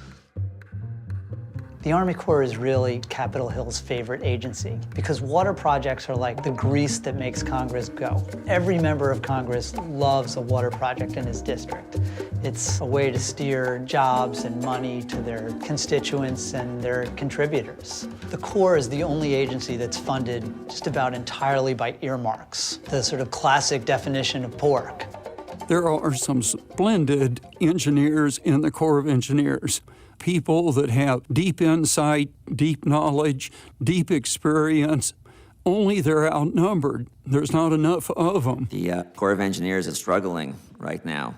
The Army Corps is really Capitol Hill's favorite agency because water projects are like the grease that makes Congress go. Every member of Congress loves a water project in his district. It's a way to steer jobs and money to their constituents and their contributors. The Corps is the only agency that's funded just about entirely by earmarks, the sort of classic definition of pork. There are some splendid engineers in the Corps of Engineers. People that have deep insight, deep knowledge, deep experience, only they're outnumbered. There's not enough of them. The Corps of Engineers is struggling right now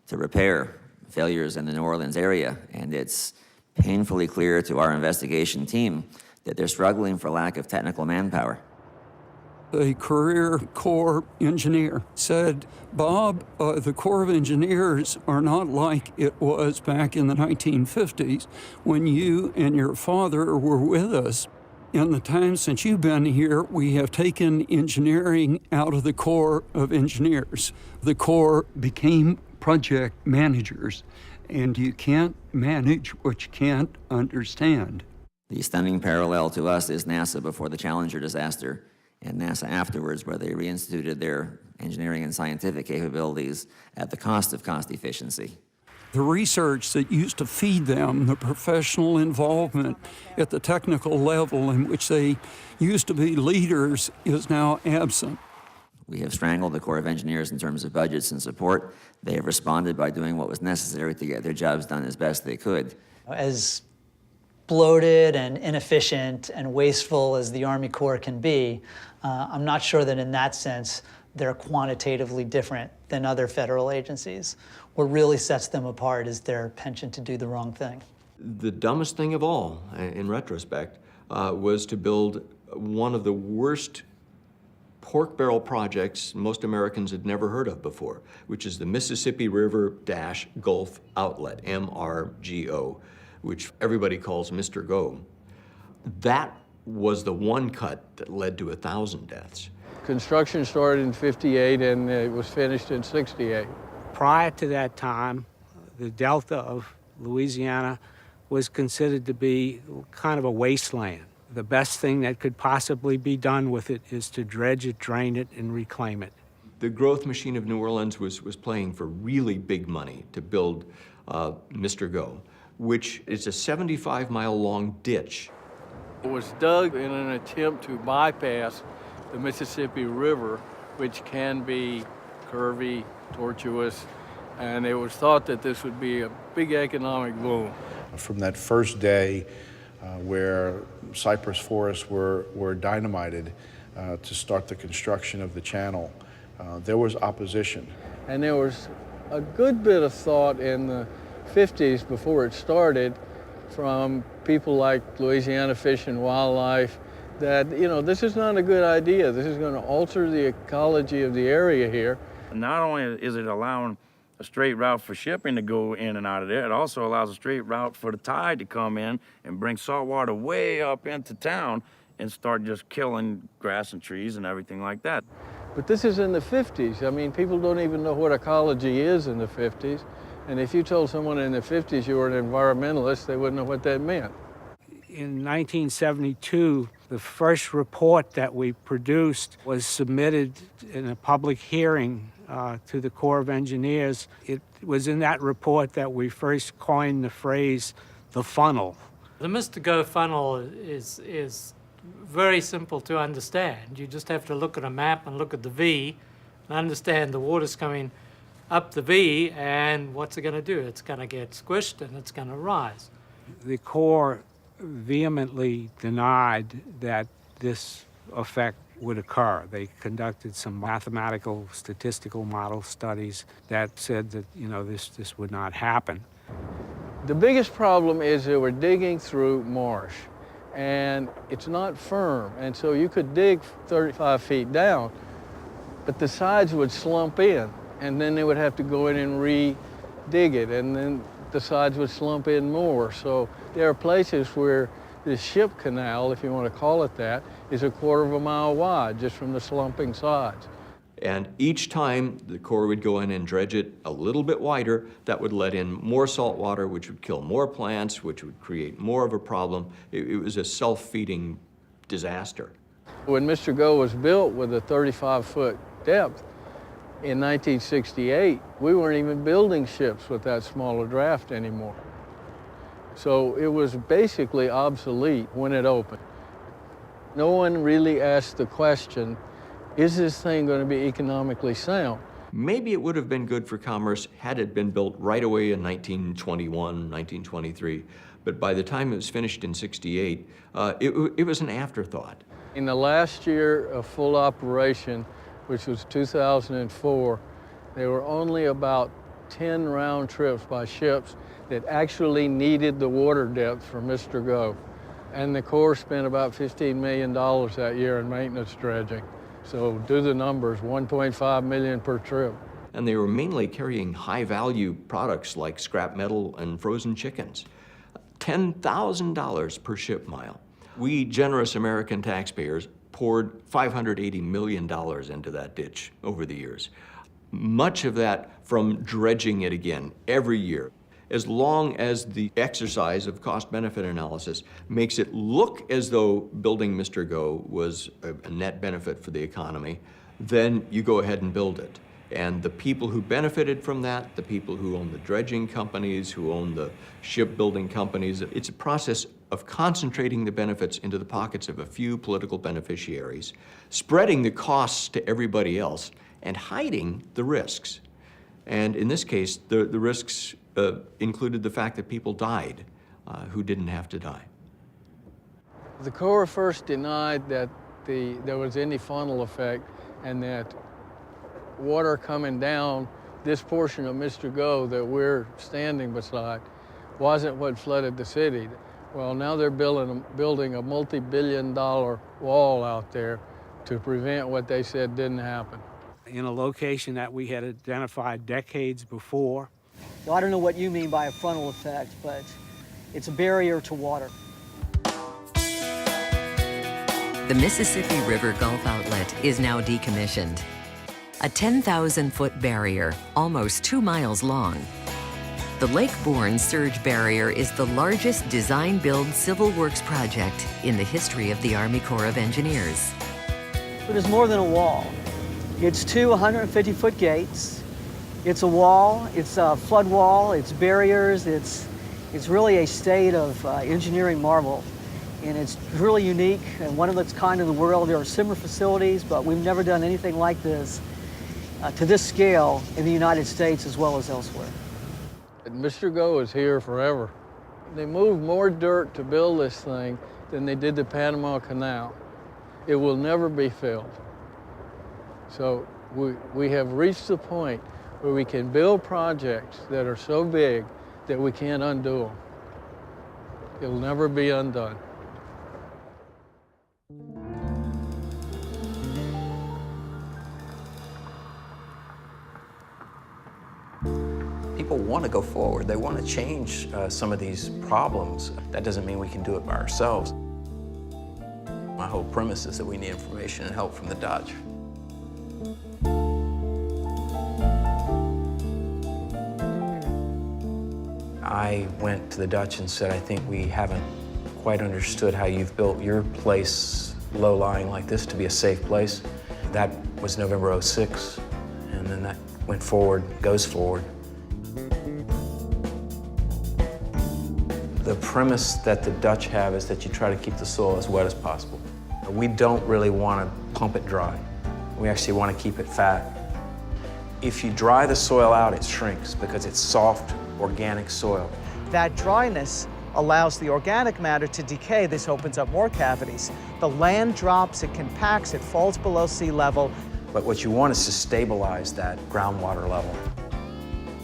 to repair failures in the New Orleans area, and it's painfully clear to our investigation team that they're struggling for lack of technical manpower. A career Corps engineer said, Bob, the Corps of Engineers are not like it was back in the 1950s when you and your father were with us. In the time since you've been here, we have taken engineering out of the Corps of Engineers. The Corps became project managers, and you can't manage what you can't understand. The stunning parallel to us is NASA before the Challenger disaster, and NASA afterwards, where they reinstituted their engineering and scientific capabilities at the cost of cost efficiency. The research that used to feed them, the professional involvement at the technical level in which they used to be leaders, is now absent. We have strangled the Corps of Engineers in terms of budgets and support. They have responded by doing what was necessary to get their jobs done as best they could. As bloated and inefficient and wasteful as the Army Corps can be, I'm not sure that in that sense they're quantitatively different than other federal agencies. What really sets them apart is their penchant to do the wrong thing. The dumbest thing of all, in retrospect, was to build one of the worst pork barrel projects most Americans had never heard of before, which is the Mississippi River-Gulf Outlet, MRGO, which everybody calls Mr. Go. That was the one cut that led to 1,000 deaths. Construction started in '58 and it was finished in '68. Prior to that time, the Delta of Louisiana was considered to be kind of a wasteland. The best thing that could possibly be done with it is to dredge it, drain it, and reclaim it. The growth machine of New Orleans was playing for really big money to build Mr. Go, which is a 75-mile-long ditch. It was dug in an attempt to bypass the Mississippi River, which can be curvy, tortuous, and it was thought that this would be a big economic boom. From that first day where cypress forests were dynamited to start the construction of the channel, there was opposition. And there was a good bit of thought in the 50s before it started from people like Louisiana Fish and Wildlife that, you know, this is not a good idea. This is going to alter the ecology of the area here. Not only is it allowing a straight route for shipping to go in and out of there, it also allows a straight route for the tide to come in and bring salt water way up into town and start just killing grass and trees and everything like that. But this is in the 50s. I mean, people don't even know what ecology is in the 50s. And if you told someone in the 50s you were an environmentalist, they wouldn't know what that meant. In 1972, the first report that we produced was submitted in a public hearing to the Corps of Engineers. It was in that report that we first coined the phrase, the funnel. The Mr. Go funnel is very simple to understand. You just have to look at a map and look at the V and understand the water's coming up the V, and what's it going to do? It's going to get squished and it's going to rise. The Corps vehemently denied that this effect would occur. They conducted some mathematical, statistical model studies that said that, you know, this would not happen. The biggest problem is they were digging through marsh, and it's not firm, and so you could dig 35 feet down, but the sides would slump in, and then they would have to go in and re-dig it, and then the sides would slump in more. So there are places where the ship canal, if you want to call it that, is 1/4 of a mile wide just from the slumping sides. And each time the Corps would go in and dredge it a little bit wider, that would let in more salt water, which would kill more plants, which would create more of a problem. It was a self-feeding disaster. When Mr. Go was built with a 35-foot depth in 1968, we weren't even building ships with that smaller draft anymore. So it was basically obsolete when it opened. No one really asked the question, is this thing going to be economically sound? Maybe it would have been good for commerce had it been built right away in 1921, 1923, but by the time it was finished in 68, it was an afterthought. In the last year of full operation, which was 2004, there were only about 10 round trips by ships that actually needed the water depth for Mr. Go. And the Corps spent about $15 million that year in maintenance dredging. So do the numbers, 1.5 million per trip. And they were mainly carrying high-value products like scrap metal and frozen chickens. $10,000 per ship mile. We generous American taxpayers poured $580 million into that ditch over the years. Much of that from dredging it again every year. As long as the exercise of cost-benefit analysis makes it look as though building Mr. Go was a net benefit for the economy, then you go ahead and build it. And the people who benefited from that, the people who own the dredging companies, who own the shipbuilding companies, it's a process of concentrating the benefits into the pockets of a few political beneficiaries, spreading the costs to everybody else, and hiding the risks. And in this case, the risks included the fact that people died who didn't have to die. The Corps first denied that there was any funnel effect and that water coming down this portion of Mr. Go that we're standing beside wasn't what flooded the city. Well, now they're building a multi-billion-dollar wall out there to prevent what they said didn't happen. In a location that we had identified decades before. Well, I don't know what you mean by a frontal effect, but it's a barrier to water. The Mississippi River Gulf Outlet is now decommissioned. A 10,000-foot barrier, almost 2 miles long. The Lake Borgne Surge Barrier is the largest design-build civil works project in the history of the Army Corps of Engineers. It is more than a wall. It's two 150-foot gates. It's a wall, it's a flood wall, it's barriers, it's really a state of engineering marvel. And it's really unique and one of its kind in the world. There are similar facilities, but we've never done anything like this to this scale in the United States as well as elsewhere. Mr. Go is here forever. They moved more dirt to build this thing than they did the Panama Canal. It will never be filled. So we have reached the point where we can build projects that are so big that we can't undo them. It'll never be undone. People want to go forward. They want to change some of these problems. That doesn't mean we can do it by ourselves. My whole premise is that we need information and help from the Dutch. I went to the Dutch and said, I think we haven't quite understood how you've built your place low-lying like this to be a safe place. That was November '06, and then that went forward, goes forward. The premise that the Dutch have is that you try to keep the soil as wet as possible. We don't really want to pump it dry. We actually want to keep it fat. If you dry the soil out, it shrinks because it's soft, organic soil. That dryness allows the organic matter to decay. This opens up more cavities. The land drops, it compacts, it falls below sea level. But what you want is to stabilize that groundwater level.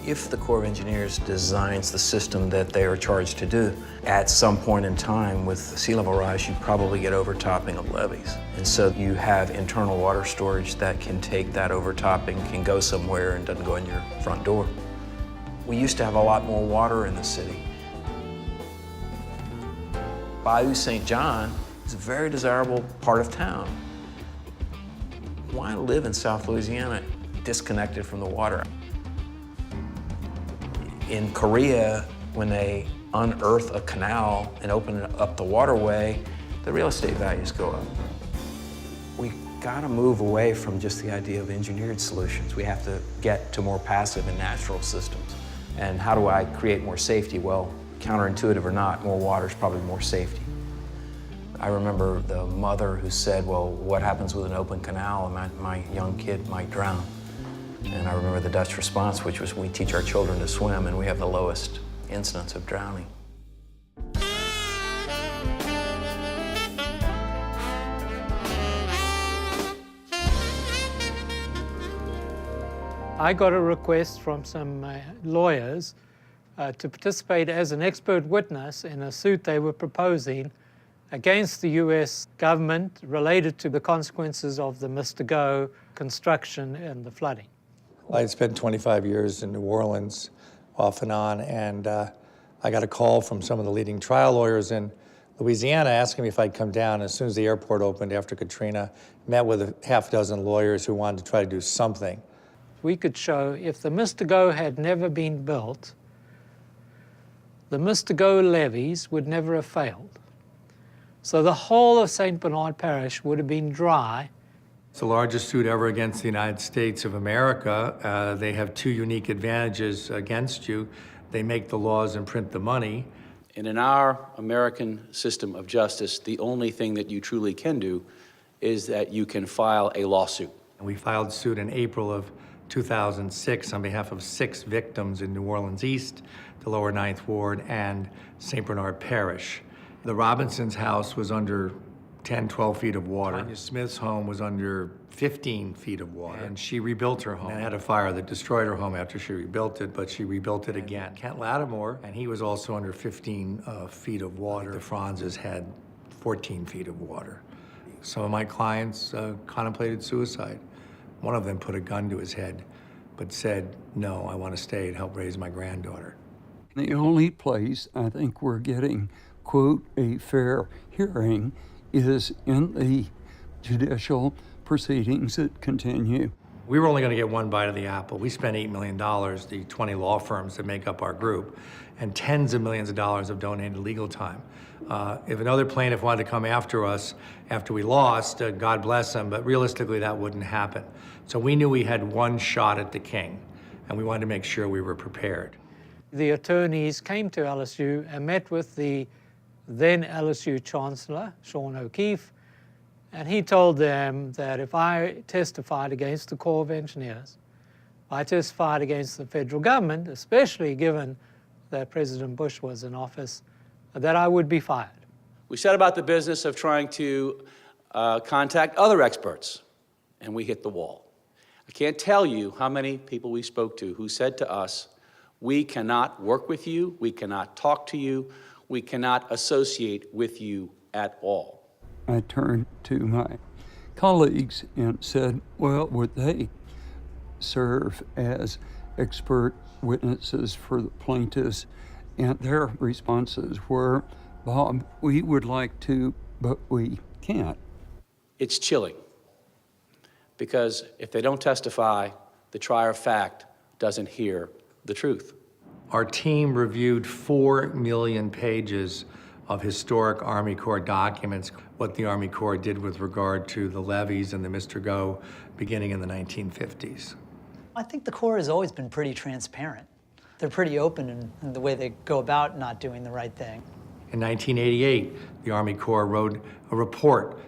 If the Corps of Engineers designs the system that they are charged to do, at some point in time with sea level rise, you probably get overtopping of levees. And so you have internal water storage that can take that overtopping, can go somewhere and doesn't go in your front door. We used to have a lot more water in the city. Bayou St. John is a very desirable part of town. Why live in South Louisiana disconnected from the water? In Korea, when they unearth a canal and open up the waterway, the real estate values go up. We gotta move away from just the idea of engineered solutions. We have to get to more passive and natural systems. And how do I create more safety? Well, counterintuitive or not, more water is probably more safety. I remember the mother who said, well, what happens with an open canal? My young kid might drown. And I remember the Dutch response, which was, we teach our children to swim and we have the lowest incidence of drowning. I got a request from some lawyers to participate as an expert witness in a suit they were proposing against the US government related to the consequences of the Mr. Go construction and the flooding. I spent 25 years in New Orleans off and on, and I got a call from some of the leading trial lawyers in Louisiana asking me if I'd come down. As soon as the airport opened after Katrina, met with a half dozen lawyers who wanted to try to do something. We could show if the Mr. Go had never been built, the Mr. Go levees would never have failed. So the whole of St. Bernard Parish would have been dry. It's the largest suit ever against the United States of America. They have two unique advantages against you. They make the laws and print the money. And in our American system of justice, the only thing that you truly can do is that you can file a lawsuit. We filed suit in April of 2006 on behalf of 6 victims in New Orleans East, the Lower Ninth Ward, and St. Bernard Parish. The Robinsons' house was under 10, 12 feet of water. Tanya Smith's home was under 15 feet of water. And she rebuilt her home and had a fire that destroyed her home after she rebuilt it, but she rebuilt it again. Kent Lattimore, and he was also under 15 feet of water. The Franzes had 14 feet of water. Some of my clients contemplated suicide. One of them put a gun to his head, but said, no, I want to stay and help raise my granddaughter. The only place I think we're getting, quote, a fair hearing is in the judicial proceedings that continue. We were only going to get one bite of the apple. We spent $8 million, the 20 law firms that make up our group, and tens of millions of dollars of donated legal time. If another plaintiff wanted to come after us after we lost, God bless them, but realistically that wouldn't happen. So we knew we had one shot at the king, and we wanted to make sure we were prepared. The attorneys came to LSU and met with the then LSU Chancellor, Sean O'Keefe, and he told them that if I testified against the Corps of Engineers, if I testified against the federal government, especially given that President Bush was in office, that I would be fired. We set about the business of trying to contact other experts, and we hit the wall. I can't tell you how many people we spoke to who said to us, we cannot work with you, we cannot talk to you, we cannot associate with you at all. I turned to my colleagues and said, well, would they serve as expert witnesses for the plaintiffs? And their responses were, Bob, we would like to, but we can't. It's chilling, because if they don't testify, the trier of fact doesn't hear the truth. Our team reviewed 4 million pages of historic Army Corps documents, what the Army Corps did with regard to the levees and the Mr. Go beginning in the 1950s. I think the Corps has always been pretty transparent. They're pretty open in the way they go about not doing the right thing. In 1988, the Army Corps wrote a report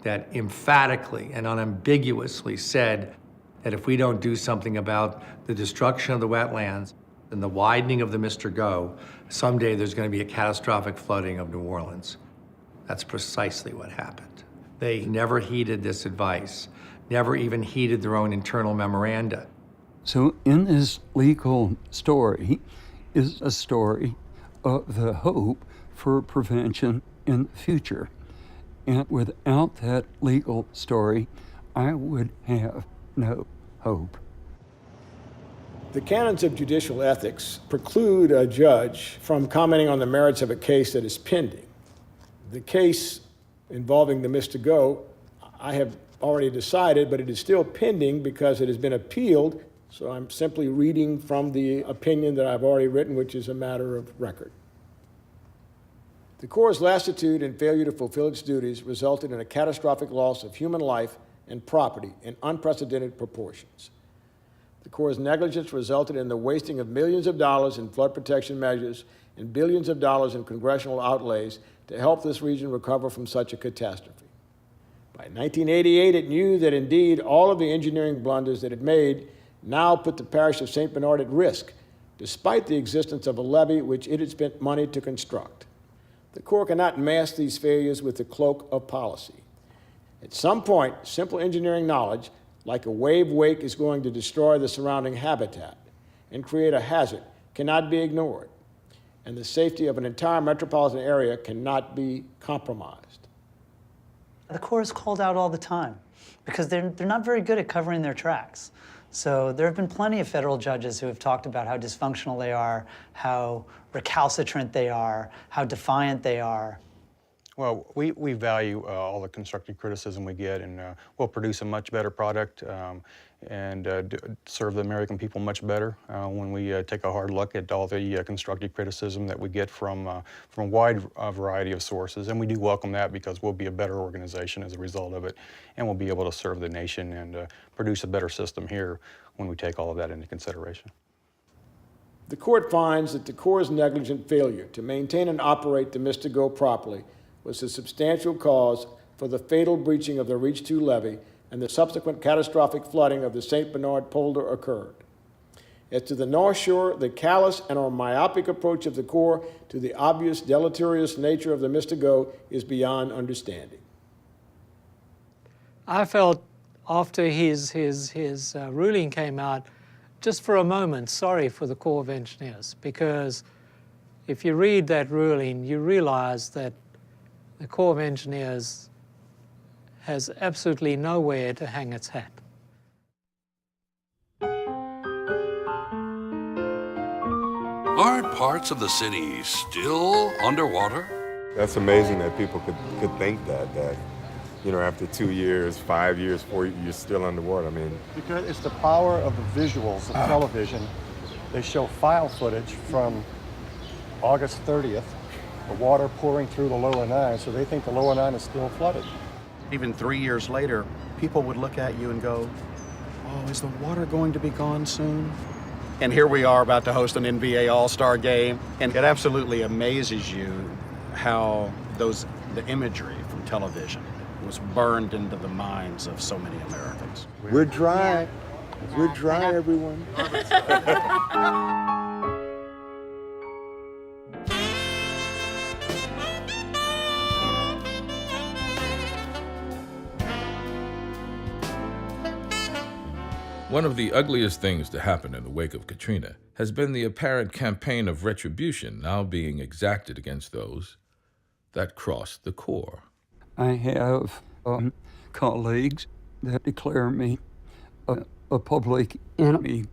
that emphatically and unambiguously said that if we don't do something about the destruction of the wetlands and the widening of the Mr. Go, someday there's going to be a catastrophic flooding of New Orleans. That's precisely what happened. They never heeded this advice, never even heeded their own internal memoranda. So in this legal story is a story of the hope for prevention in the future. And without that legal story, I would have no hope. The canons of judicial ethics preclude a judge from commenting on the merits of a case that is pending. The case involving the Mr. Go, I have already decided, but it is still pending because it has been appealed. So I'm simply reading from the opinion that I've already written, which is a matter of record. The Corps' lassitude and failure to fulfill its duties resulted in a catastrophic loss of human life and property in unprecedented proportions. The Corps' negligence resulted in the wasting of millions of dollars in flood protection measures and billions of dollars in congressional outlays to help this region recover from such a catastrophe. By 1988, it knew that indeed all of the engineering blunders that it made now put the parish of St. Bernard at risk, despite the existence of a levee which it had spent money to construct. The Corps cannot mask these failures with the cloak of policy. At some point, simple engineering knowledge, like a wave wake is going to destroy the surrounding habitat and create a hazard, cannot be ignored, and the safety of an entire metropolitan area cannot be compromised. The Corps is called out all the time because they're not very good at covering their tracks. So there have been plenty of federal judges who have talked about how dysfunctional they are, how recalcitrant they are, how defiant they are. Well, we value all the constructive criticism we get, and we'll produce a much better product and serve the American people much better when we take a hard look at all the constructive criticism that we get from a wide variety of sources. And we do welcome that because we'll be a better organization as a result of it, and we'll be able to serve the nation and produce a better system here when we take all of that into consideration. The court finds that the Corps' negligent failure to maintain and operate the Mystico properly was a substantial cause for the fatal breaching of the Reach 2 levee and the subsequent catastrophic flooding of the St. Bernard polder occurred. As to the North Shore, the callous and or myopic approach of the Corps to the obvious deleterious nature of the Mystico is beyond understanding. I felt after his ruling came out, just for a moment, sorry for the Corps of Engineers, because if you read that ruling, you realize that the Corps of Engineers has absolutely nowhere to hang its hat. Aren't parts of the city still underwater? That's amazing that people could think that, you know, after 2 years, 5 years, 4 years, you're still underwater. I mean, because it's the power of the visuals of television. They show file footage from August 30th, the water pouring through the lower Nine, so they think the lower Nine is still flooded. Even 3 years later, people would look at you and go, oh, is the water going to be gone soon? And here we are about to host an NBA All-Star game, and it absolutely amazes you how the imagery from television was burned into the minds of so many Americans. we're dry. We're dry, everyone. One of the ugliest things to happen in the wake of Katrina has been the apparent campaign of retribution now being exacted against those that crossed the Corps. I have colleagues that declare me a public enemy.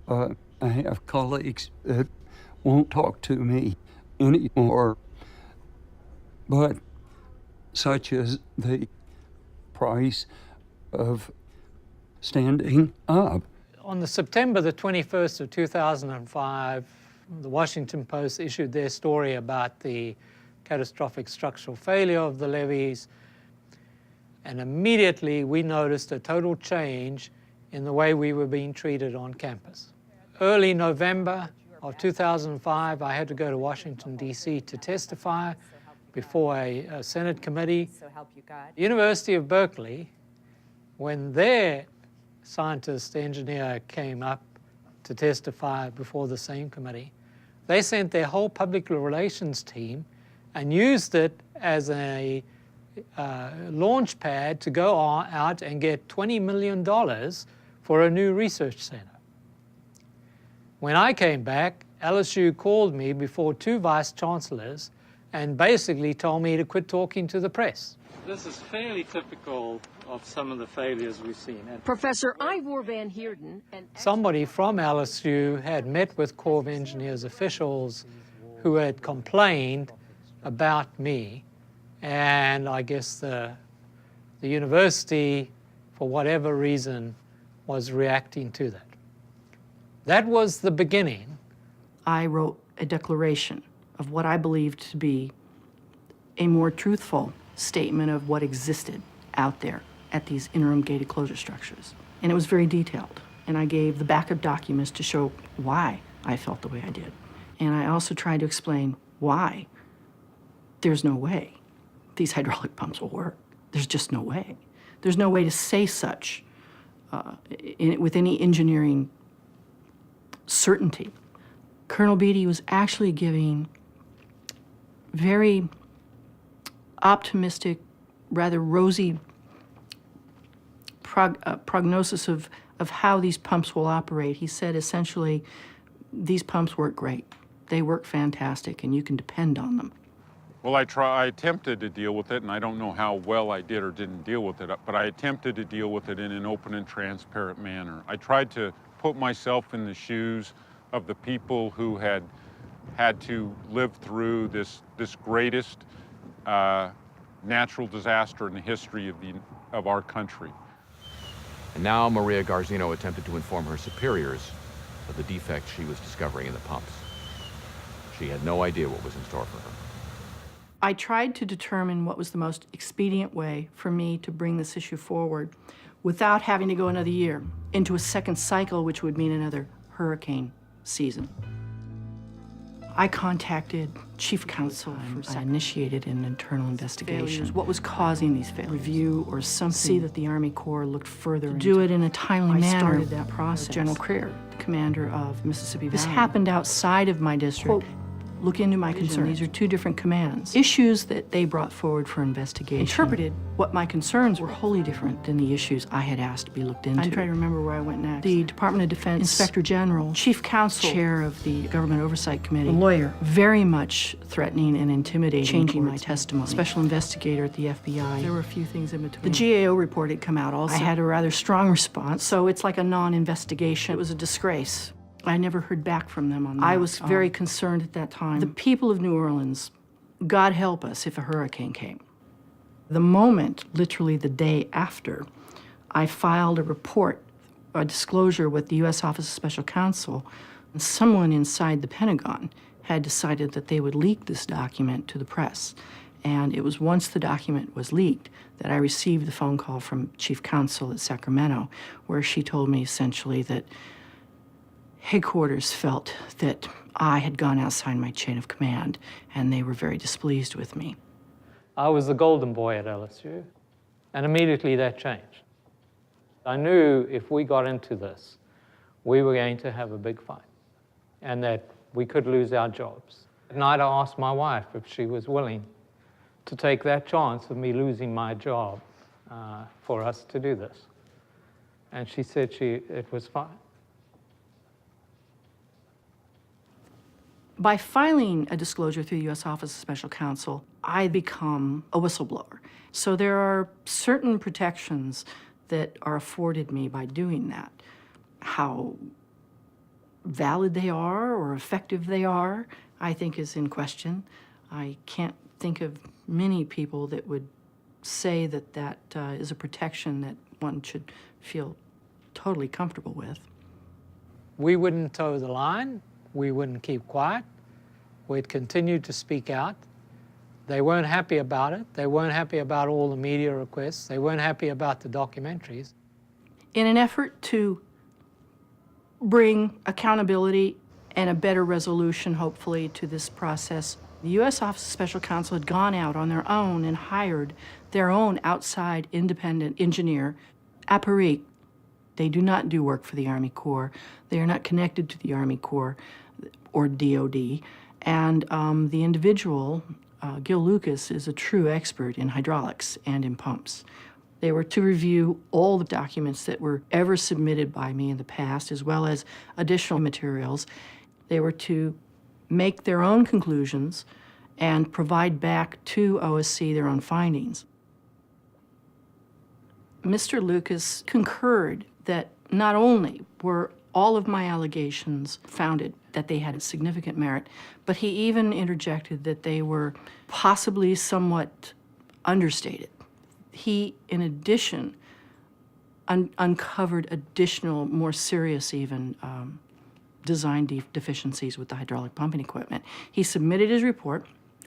I have colleagues that won't talk to me anymore. But such is the price of standing up. On the September the 21st of 2005, the Washington Post issued their story about the catastrophic structural failure of the levees, and immediately we noticed a total change in the way we were being treated on campus. Early November of 2005, I had to go to Washington, D.C. to testify before a Senate committee. University of Berkeley, when their scientist, engineer came up to testify before the same committee, they sent their whole public relations team and used it as a launch pad to go out and get $20 million for a new research center. When I came back, LSU called me before 2 vice chancellors and basically told me to quit talking to the press. This is fairly typical of some of the failures we've seen. Professor Ivor Van Heerden. Somebody from LSU had met with Corps of Engineers officials who had complained about me, and I guess the university for whatever reason, was reacting to that. That was the beginning. I wrote a declaration of what I believed to be a more truthful statement of what existed out there at these interim gated closure structures. And it was very detailed. And I gave the backup documents to show why I felt the way I did. And I also tried to explain why there's no way these hydraulic pumps will work. There's just no way. There's no way to say such with any engineering certainty. Colonel Beatty was actually giving very optimistic, rather rosy prognosis of how these pumps will operate. He said essentially, these pumps work great. They work fantastic, and you can depend on them. Well, I attempted to deal with it, and I don't know how well I did or didn't deal with it, but I attempted to deal with it in an open and transparent manner. I tried to put myself in the shoes of the people who had to live through this greatest natural disaster in the history of our country. And now Maria Garzino attempted to inform her superiors of the defects she was discovering in the pumps. She had no idea what was in store for her. I tried to determine what was the most expedient way for me to bring this issue forward without having to go another year into a second cycle, which would mean another hurricane season. I contacted Chief Counsel. I initiated an internal investigation. What was causing these failures? Review or something. See that the Army Corps looked further into do it in a timely manner. I started that process. General Creer, the commander of Mississippi Valley. This happened outside of my district. Quote, look into my concerns. These are two different commands. Issues that they brought forward for investigation. Interpreted what my concerns were wholly different than the issues I had asked to be looked into. I'm trying to remember where I went next. The Department of Defense Inspector General, Chief Counsel, Chair of the Government Oversight Committee, a lawyer, very much threatening and intimidating, changing my testimony. Special investigator at the FBI. There were a few things in between. The GAO report had come out also. I had a rather strong response, so it's like a non-investigation. It was a disgrace. I never heard back from them on that. I was very concerned at that time. The people of New Orleans, God help us if a hurricane came. The moment, literally the day after, I filed a report, a disclosure with the U.S. Office of Special Counsel, and someone inside the Pentagon had decided that they would leak this document to the press. And it was once the document was leaked that I received the phone call from Chief Counsel at Sacramento, where she told me essentially that headquarters felt that I had gone outside my chain of command, and they were very displeased with me. I was the golden boy at LSU, and immediately that changed. I knew if we got into this, we were going to have a big fight, and that we could lose our jobs. And I asked my wife if she was willing to take that chance of me losing my job for us to do this. And she said it was fine. By filing a disclosure through the U.S. Office of Special Counsel, I become a whistleblower. So there are certain protections that are afforded me by doing that. How valid they are or effective they are, I think is in question. I can't think of many people that would say that that is a protection that one should feel totally comfortable with. We wouldn't toe the line. We wouldn't keep quiet. We'd continue to speak out. They weren't happy about it. They weren't happy about all the media requests. They weren't happy about the documentaries. In an effort to bring accountability and a better resolution, hopefully, to this process, the U.S. Office of Special Counsel had gone out on their own and hired their own outside independent engineer, Apparik. They do not do work for the Army Corps. They are not connected to the Army Corps or DOD. And the individual, Gil Lucas, is a true expert in hydraulics and in pumps. They were to review all the documents that were ever submitted by me in the past, as well as additional materials. They were to make their own conclusions and provide back to OSC their own findings. Mr. Lucas concurred that not only were all of my allegations founded, that they had significant merit, but he even interjected that they were possibly somewhat understated. He, in addition, uncovered additional, more serious even, design deficiencies with the hydraulic pumping equipment. He submitted his report,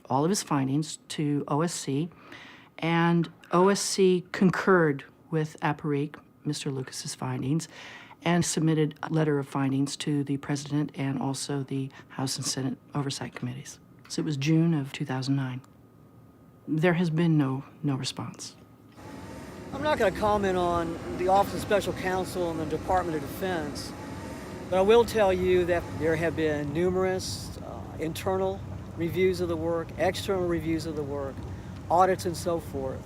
all of his findings, to OSC, and OSC concurred with Aparic, Mr. Lucas's findings, and submitted a letter of findings to the President and also the House and Senate Oversight Committees. So it was June of 2009. There has been no response. I'm not going to comment on the Office of Special Counsel and the Department of Defense, but I will tell you that there have been numerous internal reviews of the work, external reviews of the work, audits and so forth.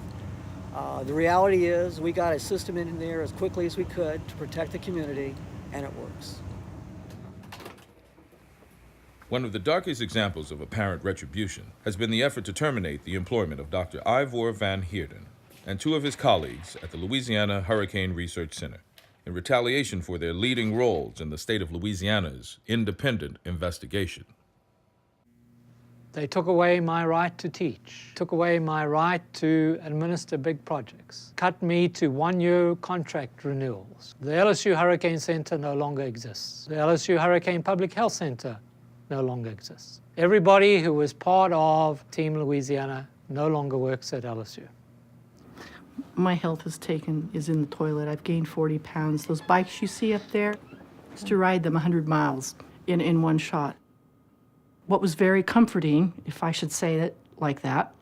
The reality is we got a system in there as quickly as we could to protect the community, and it works. One of the darkest examples of apparent retribution has been the effort to terminate the employment of Dr. Ivor Van Heerden and two of his colleagues at the Louisiana Hurricane Research Center in retaliation for their leading roles in the state of Louisiana's independent investigation. They took away my right to teach, took away my right to administer big projects, cut me to one-year contract renewals. The LSU Hurricane Center no longer exists. The LSU Hurricane Public Health Center no longer exists. Everybody who was part of Team Louisiana no longer works at LSU. My health is in the toilet. I've gained 40 pounds. Those bikes you see up there, I used to ride them 100 miles in one shot. What was very comforting, if I should say it like that,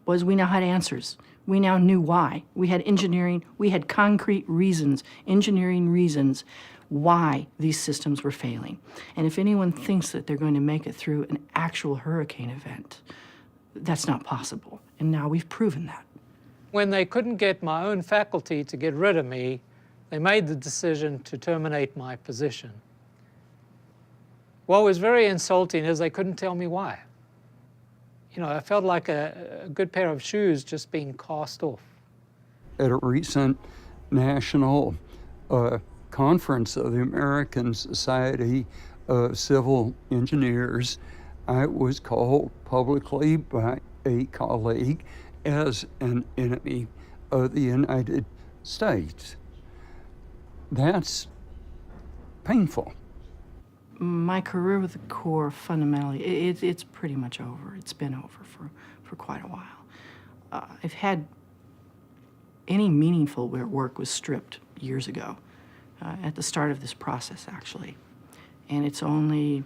was we now had answers. We now knew why. We had engineering, we had concrete reasons, engineering reasons why these systems were failing. And if anyone thinks that they're going to make it through an actual hurricane event, that's not possible. And now we've proven that. When they couldn't get my own faculty to get rid of me, they made the decision to terminate my position. What was very insulting is they couldn't tell me why. You know, I felt like a good pair of shoes just being cast off. At a recent national conference of the American Society of Civil Engineers, I was called publicly by a colleague as an enemy of the United States. That's painful. My career with the Corps, fundamentally, it's pretty much over. It's been over for quite a while. I've had any meaningful work was stripped years ago, at the start of this process, actually. And it's only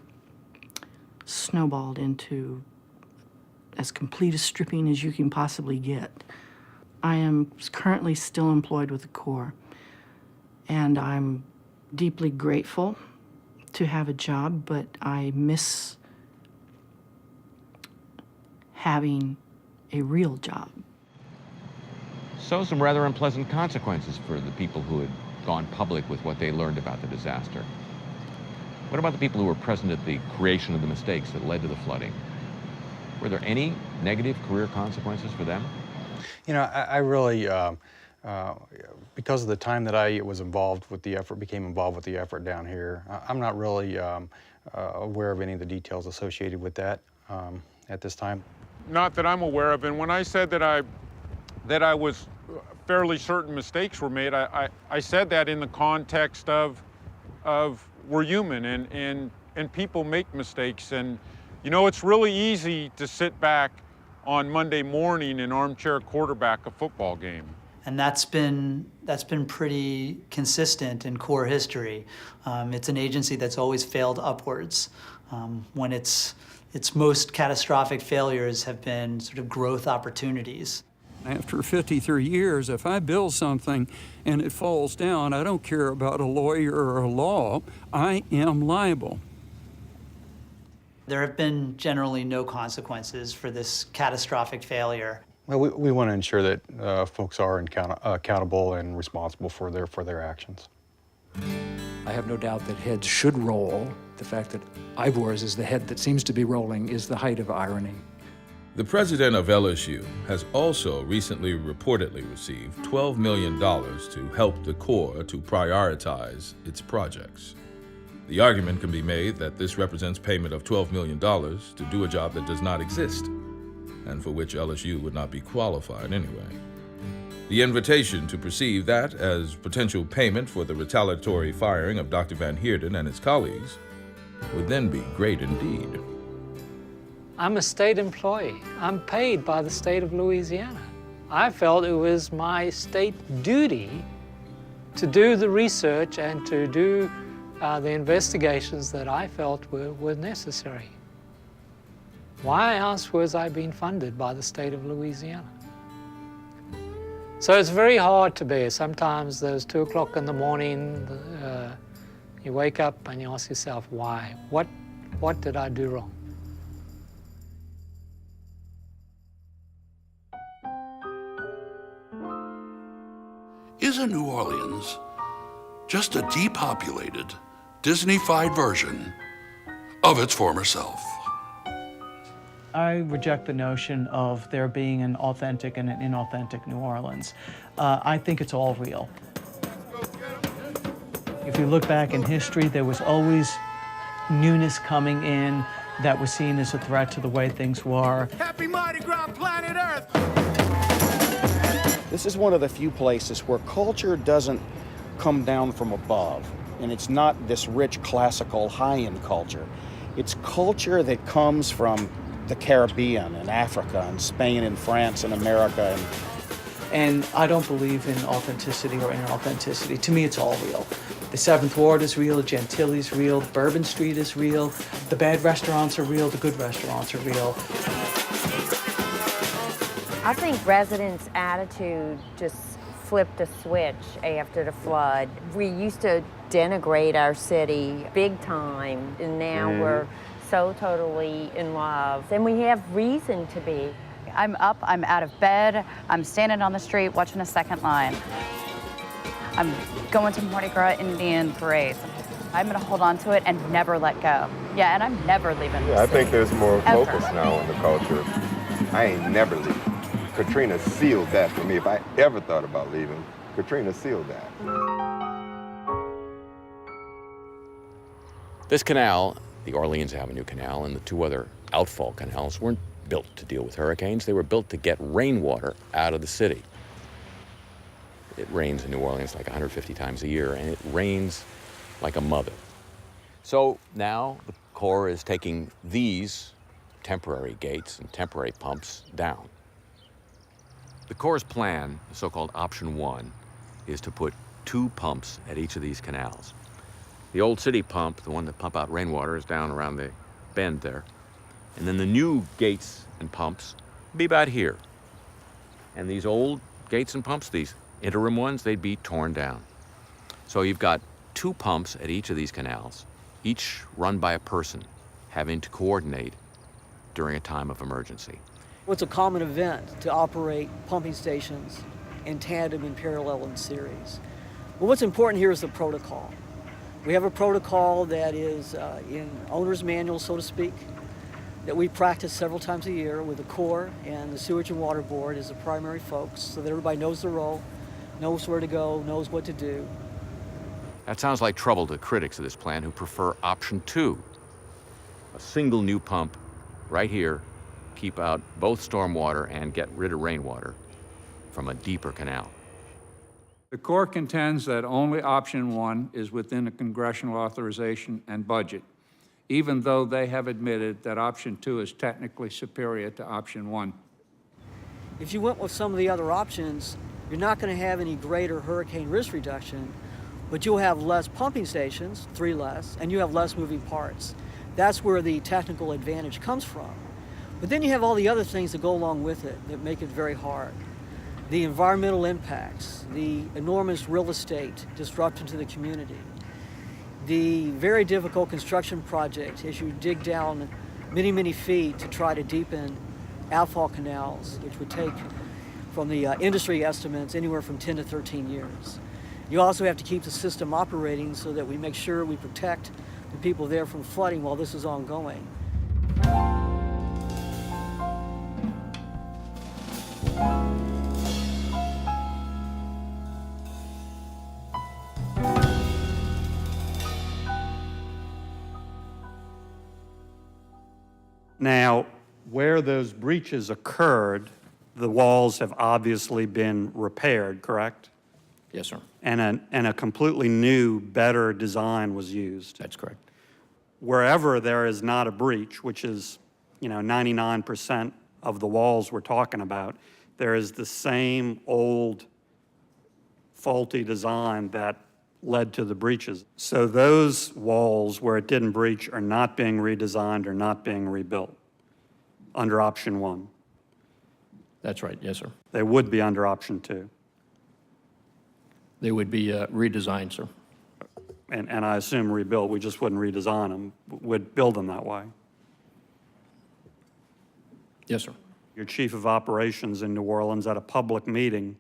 snowballed into as complete a stripping as you can possibly get. I am currently still employed with the Corps, and I'm deeply grateful to have a job, but I miss having a real job. So some rather unpleasant consequences for the people who had gone public with what they learned about the disaster. What about the people who were present at the creation of the mistakes that led to the flooding? Were there any negative career consequences for them? You know, I really, because of the time that I was involved with the effort, became involved with the effort down here, I'm not really aware of any of the details associated with that at this time. Not that I'm aware of, and when I said that I was fairly certain mistakes were made, I said that in the context of we're human and people make mistakes, and you know, it's really easy to sit back on Monday morning and armchair quarterback a football game. And that's been pretty consistent in Corps history. It's an agency that's always failed upwards. When its most catastrophic failures have been sort of growth opportunities. After 53 years, if I build something and it falls down, I don't care about a lawyer or a law, I am liable. There have been generally no consequences for this catastrophic failure. Well, we want to ensure that folks are accountable and responsible for their actions. I have no doubt that heads should roll. The fact that Ivor's is the head that seems to be rolling is the height of irony. The president of LSU has also recently reportedly received $12 million to help the Corps to prioritize its projects. The argument can be made that this represents payment of $12 million to do a job that does not exist, and for which LSU would not be qualified anyway. The invitation to perceive that as potential payment for the retaliatory firing of Dr. Van Heerden and his colleagues would then be great indeed. I'm a state employee. I'm paid by the state of Louisiana. I felt it was my state duty to do the research and to do the investigations that I felt were necessary. Why else was I being funded by the state of Louisiana? So it's very hard to bear. Sometimes there's 2 o'clock in the morning, you wake up and you ask yourself, why? What did I do wrong? Isn't New Orleans just a depopulated, Disney-fied version of its former self? I reject the notion of there being an authentic and an inauthentic New Orleans. I think it's all real. If you look back in history, there was always newness coming in that was seen as a threat to the way things were. Happy Mardi Gras, planet Earth! This is one of the few places where culture doesn't come down from above, and it's not this rich classical high-end culture. It's culture that comes from the Caribbean and Africa and Spain and France and America. And I don't believe in authenticity or inauthenticity. To me, it's all real. The 7th Ward is real, Gentilly's real, Bourbon Street is real, the bad restaurants are real, the good restaurants are real. I think residents' attitude just flipped a switch after the flood. We used to denigrate our city big time, and now we're so totally in love, and we have reason to be. I'm up, I'm out of bed, I'm standing on the street watching a second line. I'm going to Mardi Gras Indian parades. I'm gonna hold on to it and never let go. Yeah, and I'm never leaving. Yeah, I think there's more Ever. focus now on the culture. I ain't never leaving. Katrina sealed that for me. If I ever thought about leaving, Katrina sealed that. This canal, the Orleans Avenue Canal, and the 2 other outfall canals weren't built to deal with hurricanes. They were built to get rainwater out of the city. It rains in New Orleans like 150 times a year, and it rains like a mother. So now the Corps is taking these temporary gates and temporary pumps down. The Corps' plan, the so-called Option 1, is to put 2 pumps at each of these canals. The old city pump, the one that pump out rainwater, is down around the bend there. And then the new gates and pumps will be about here. And these old gates and pumps, these interim ones, they'd be torn down. So you've got 2 pumps at each of these canals, each run by a person, having to coordinate during a time of emergency. It's a common event to operate pumping stations in tandem and parallel in series. Well, what's important here is the protocol. We have a protocol that is in owner's manual, so to speak, that we practice several times a year with the Corps and the Sewage and Water Board as the primary folks, so that everybody knows the role, knows where to go, knows what to do. That sounds like trouble to critics of this plan who prefer Option 2, a single new pump right here, keep out both stormwater and get rid of rainwater from a deeper canal. The Corps contends that only Option 1 is within the congressional authorization and budget, even though they have admitted that Option 2 is technically superior to Option 1. If you went with some of the other options, you're not going to have any greater hurricane risk reduction, but you'll have less pumping stations, 3 less, and you have less moving parts. That's where the technical advantage comes from. But then you have all the other things that go along with it that make it very hard. The environmental impacts, the enormous real estate disruption to the community, the very difficult construction project as you dig down many, many feet to try to deepen outfall canals, which would take, from the industry estimates, anywhere from 10 to 13 years. You also have to keep the system operating so that we make sure we protect the people there from flooding while this is ongoing. Now, where those breaches occurred, the walls have obviously been repaired, correct? Yes, sir. And a completely new, better design was used. That's correct. Wherever there is not a breach, which is, 99% of the walls we're talking about, there is the same old faulty design that led to the breaches. So those walls where it didn't breach are not being redesigned or not being rebuilt under option 1. That's right. Yes, sir. They would be under option 2. They would be redesigned, sir. And I assume rebuilt. We just wouldn't redesign them. We'd build them that way. Yes, sir. Your chief of operations in New Orleans at a public meeting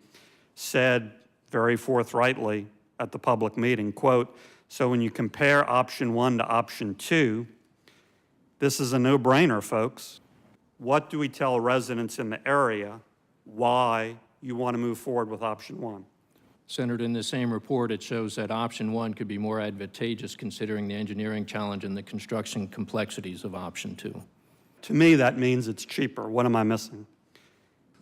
said very forthrightly at the public meeting, quote, "So when you compare option 1 to option 2, this is a no-brainer, folks. What do we tell residents in the area why you want to move forward with option 1? Senator, in the same report, it shows that option 1 could be more advantageous considering the engineering challenge and the construction complexities of option 2. To me, that means it's cheaper. What am I missing?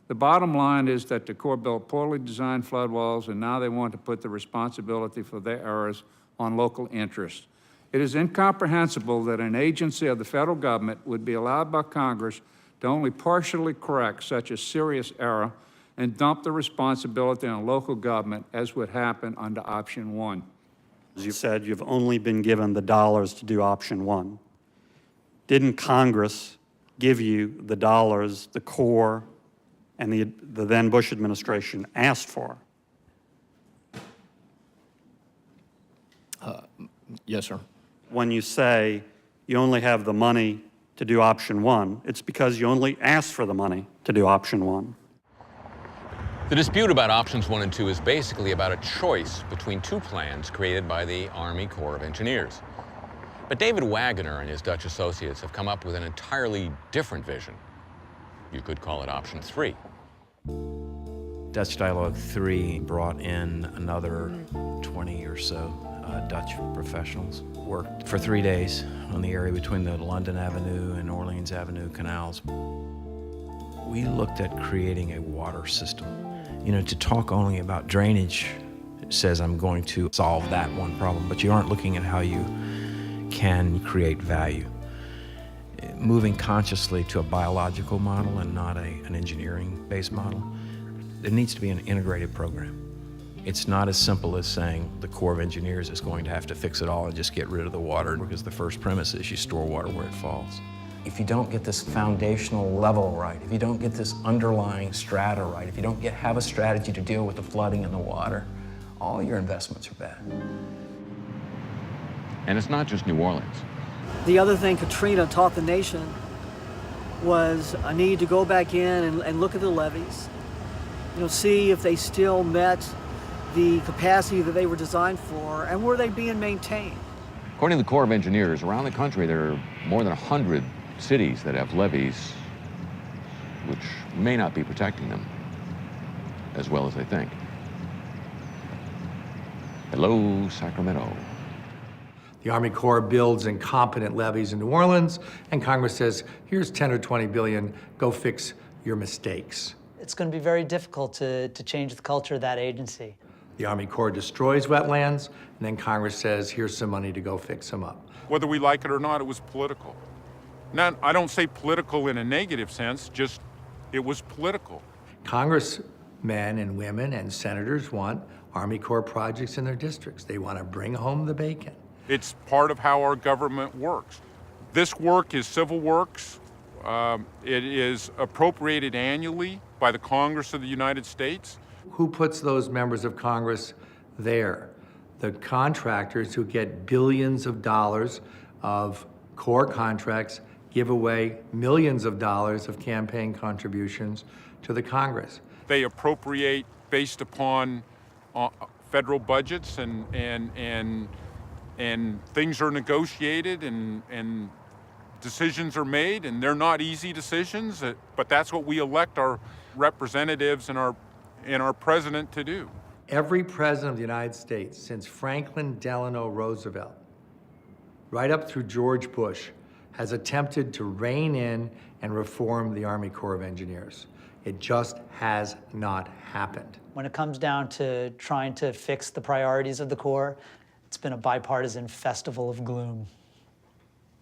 The bottom line is that the Corps built poorly designed flood walls, and now they want to put the responsibility for their errors on local interests. It is incomprehensible that an agency of the federal government would be allowed by Congress to only partially correct such a serious error and dump the responsibility on local government, as would happen under option 1. As you said, you've only been given the dollars to do option 1. Didn't Congress give you the dollars the Corps and the then Bush administration asked for? Yes, sir. When you say you only have the money to do option 1, it's because you only asked for the money to do option 1. The dispute about options 1 and 2 is basically about a choice between two plans created by the Army Corps of Engineers. But David Wagoner and his Dutch associates have come up with an entirely different vision. You could call it option 3. Dutch Dialogue 3 brought in another 20 or so Dutch professionals. Worked for 3 days on the area between the London Avenue and Orleans Avenue canals. We looked at creating a water system. To talk only about drainage says I'm going to solve that one problem, but you aren't looking at how you can create value. Moving consciously to a biological model and not an engineering-based model, there needs to be an integrated program. It's not as simple as saying the Corps of Engineers is going to have to fix it all and just get rid of the water, because the first premise is you store water where it falls. If you don't get this foundational level right, if you don't get this underlying strata right, if you don't have a strategy to deal with the flooding and the water, all your investments are bad. And it's not just New Orleans. The other thing Katrina taught the nation was a need to go back in and look at the levees, see if they still met the capacity that they were designed for, and were they being maintained. According to the Corps of Engineers, around the country there are more than 100 cities that have levees which may not be protecting them as well as they think. Hello, Sacramento. The Army Corps builds incompetent levees in New Orleans, and Congress says, here's 10 or 20 billion, go fix your mistakes. It's going to be very difficult to change the culture of that agency. The Army Corps destroys wetlands, and then Congress says, here's some money to go fix them up. Whether we like it or not, it was political. Now, I don't say political in a negative sense, just it was political. Congressmen and women and senators want Army Corps projects in their districts. They want to bring home the bacon. It's part of how our government works. This work is civil works. It is appropriated annually by the Congress of the United States. Who puts those members of Congress there? The contractors who get billions of dollars of Corps contracts give away millions of dollars of campaign contributions to the Congress. They appropriate based upon federal budgets, and things are negotiated, and decisions are made, and they're not easy decisions, but that's what we elect our representatives and our president to do. Every president of the United States since Franklin Delano Roosevelt, right up through George Bush, has attempted to rein in and reform the Army Corps of Engineers. It just has not happened. When it comes down to trying to fix the priorities of the Corps, it's been a bipartisan festival of gloom.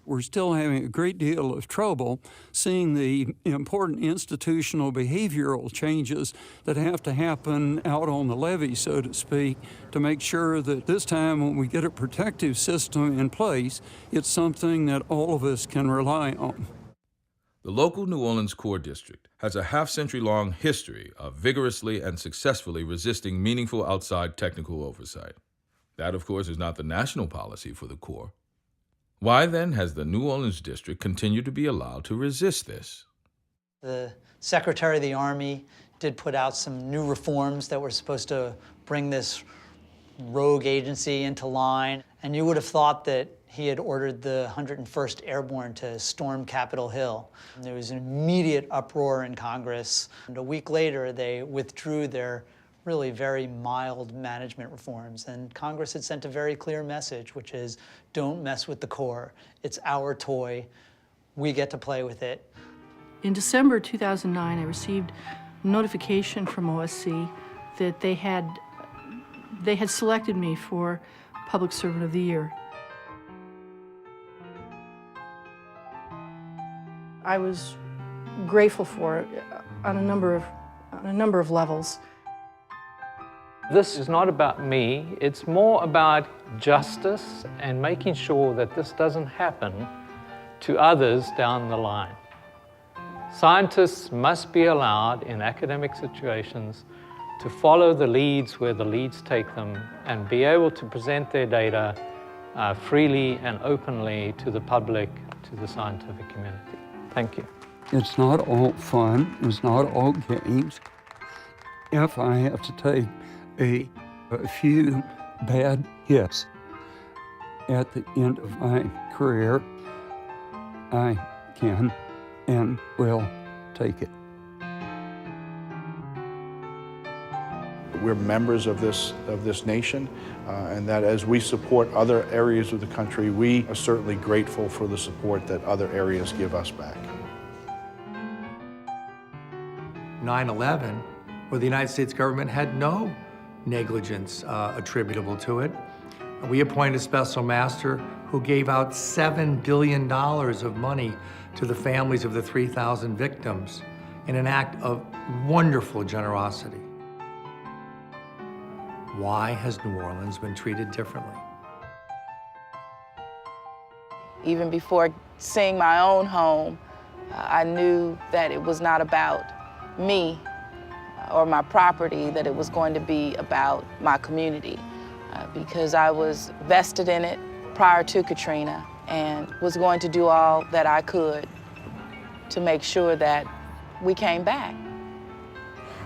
We're still having a great deal of trouble seeing the important institutional behavioral changes that have to happen out on the levee, so to speak, to make sure that this time when we get a protective system in place, it's something that all of us can rely on. The local New Orleans Corps District has a half-century-long history of vigorously and successfully resisting meaningful outside technical oversight. That, of course, is not the national policy for the Corps. Why, then, has the New Orleans District continued to be allowed to resist this? The Secretary of the Army did put out some new reforms that were supposed to bring this rogue agency into line, and you would have thought that he had ordered the 101st Airborne to storm Capitol Hill. And there was an immediate uproar in Congress, and a week later they withdrew their really very mild management reforms. And Congress had sent a very clear message, which is, don't mess with the Corps. It's our toy. We get to play with it. In December 2009, I received notification from OSC that they had selected me for Public Servant of the Year. I was grateful for it on a number of levels. This is not about me, it's more about justice and making sure that this doesn't happen to others down the line. Scientists must be allowed in academic situations to follow the leads where the leads take them and be able to present their data freely and openly to the public, to the scientific community. Thank you. It's not all fun, it's not all games. If I have to take a few bad hits at the end of my career, I can and will take it. We're members of this nation, and that as we support other areas of the country, we are certainly grateful for the support that other areas give us back. 9/11, where the United States government had no negligence attributable to it. We appointed a special master who gave out $7 billion of money to the families of the 3,000 victims in an act of wonderful generosity. Why has New Orleans been treated differently? Even before seeing my own home, I knew that it was not about me or my property, that it was going to be about my community, because I was vested in it prior to Katrina and was going to do all that I could to make sure that we came back.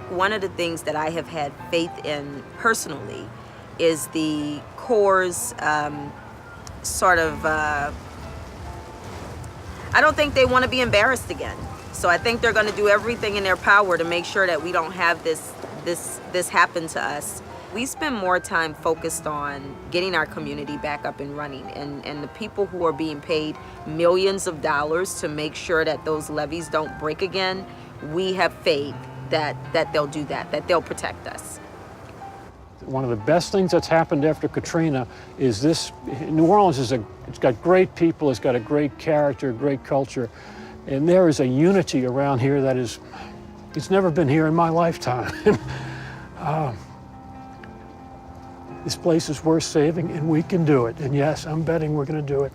One of the things that I have had faith in personally is the Corps' I don't think they want to be embarrassed again. So I think they're going to do everything in their power to make sure that we don't have this happen to us. We spend more time focused on getting our community back up and running, and the people who are being paid millions of dollars to make sure that those levees don't break again, we have faith that they'll do that they'll protect us. One of the best things that's happened after Katrina is this. New Orleans it's got great people, it's got a great character, great culture, and there is a unity around here that it's never been here in my lifetime. This place is worth saving, and we can do it. And yes, I'm betting we're going to do it.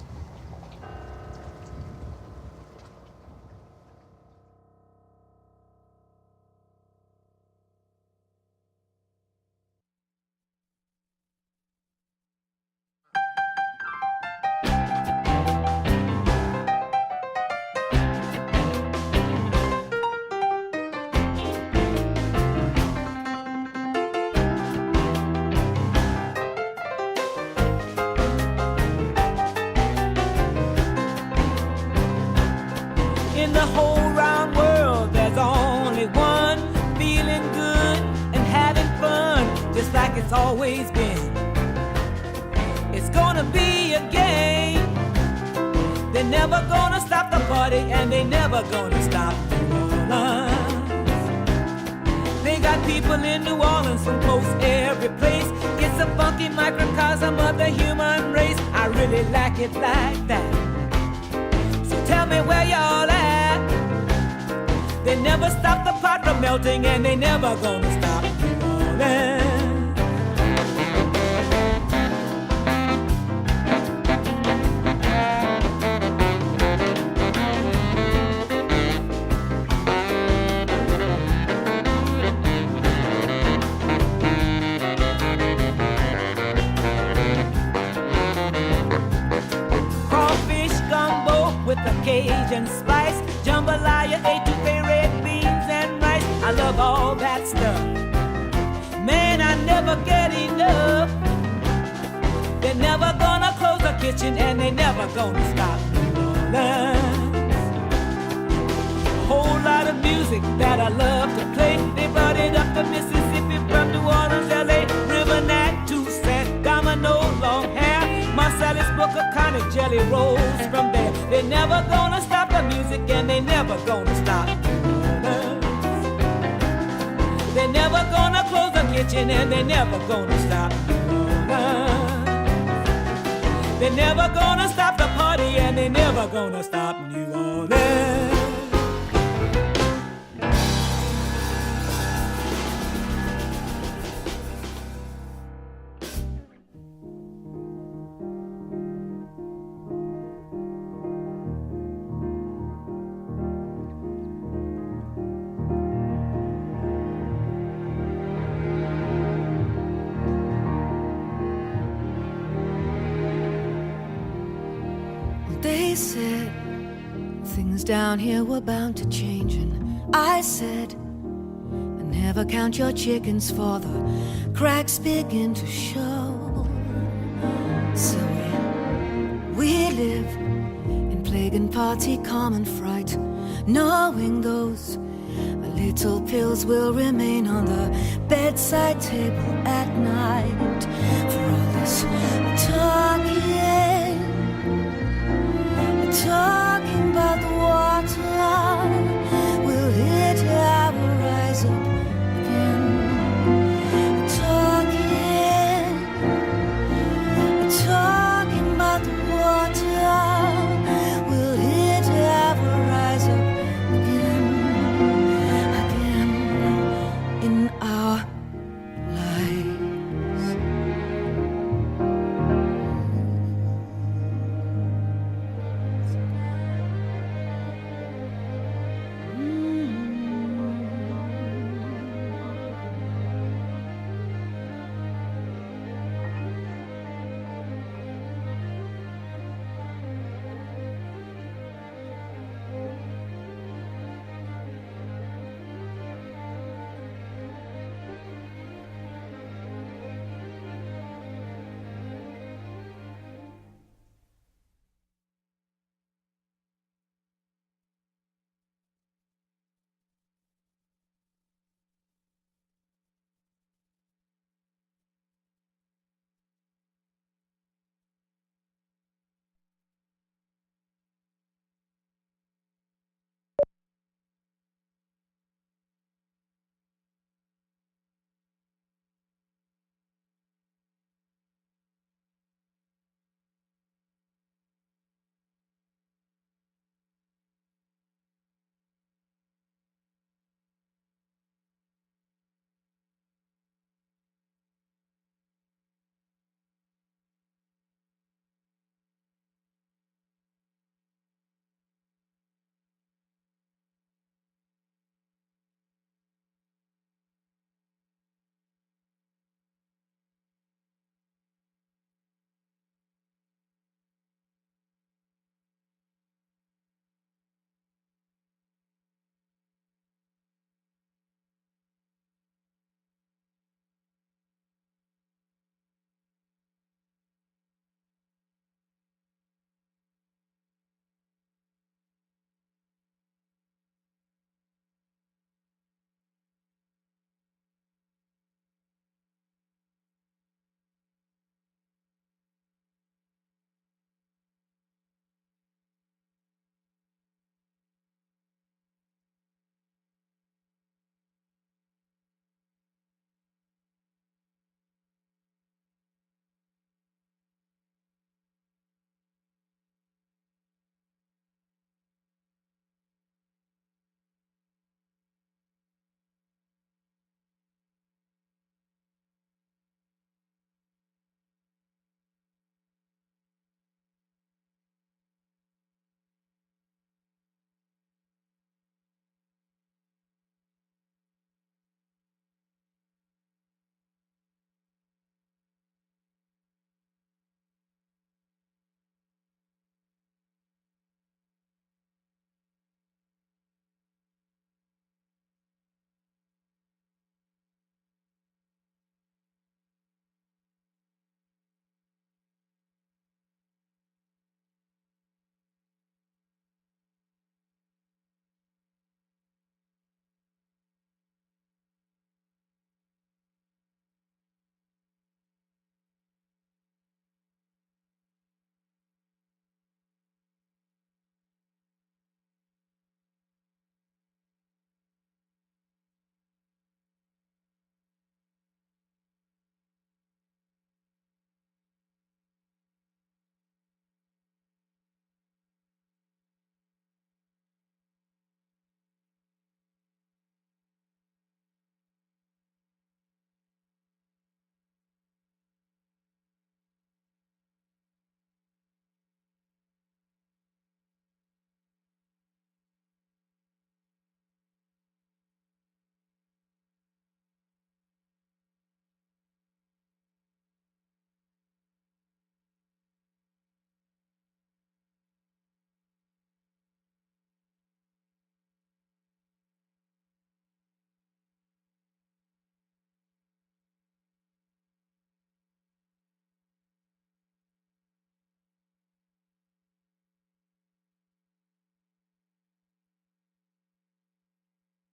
In the whole round world, there's only one feeling good and having fun, just like it's always been. It's gonna be a game. They're never gonna stop the party, and they never gonna stop New Orleans. We got people in New Orleans from most every place. It's a funky microcosm of the human race. I really like it like that. So tell me where y'all at. They never stop the pot from melting, and they never gonna stop New Orleans. With a Cajun spice, jambalaya, etouffee, red beans and rice. I love all that stuff. Man, I never get enough. They're never gonna close the kitchen, and they never gonna stop New Orleans. A whole lot of music that I love to play. They brought it up to Mississippi from New Orleans, LA, River Nat, Toussaint, Domino, long hair, Marcellus, Booker, Connick, Jelly Rolls from there. They never gonna stop the music, and they never gonna stop New Orleans. They never gonna close the kitchen, and they never gonna stop New Orleans. They never gonna stop the party, and they never gonna stop New Orleans. They said things down here were bound to change, and I said, never count your chickens, for the cracks begin to show. So we live in plague and party, common fright, knowing those little pills will remain on the bedside table at night. For all this talk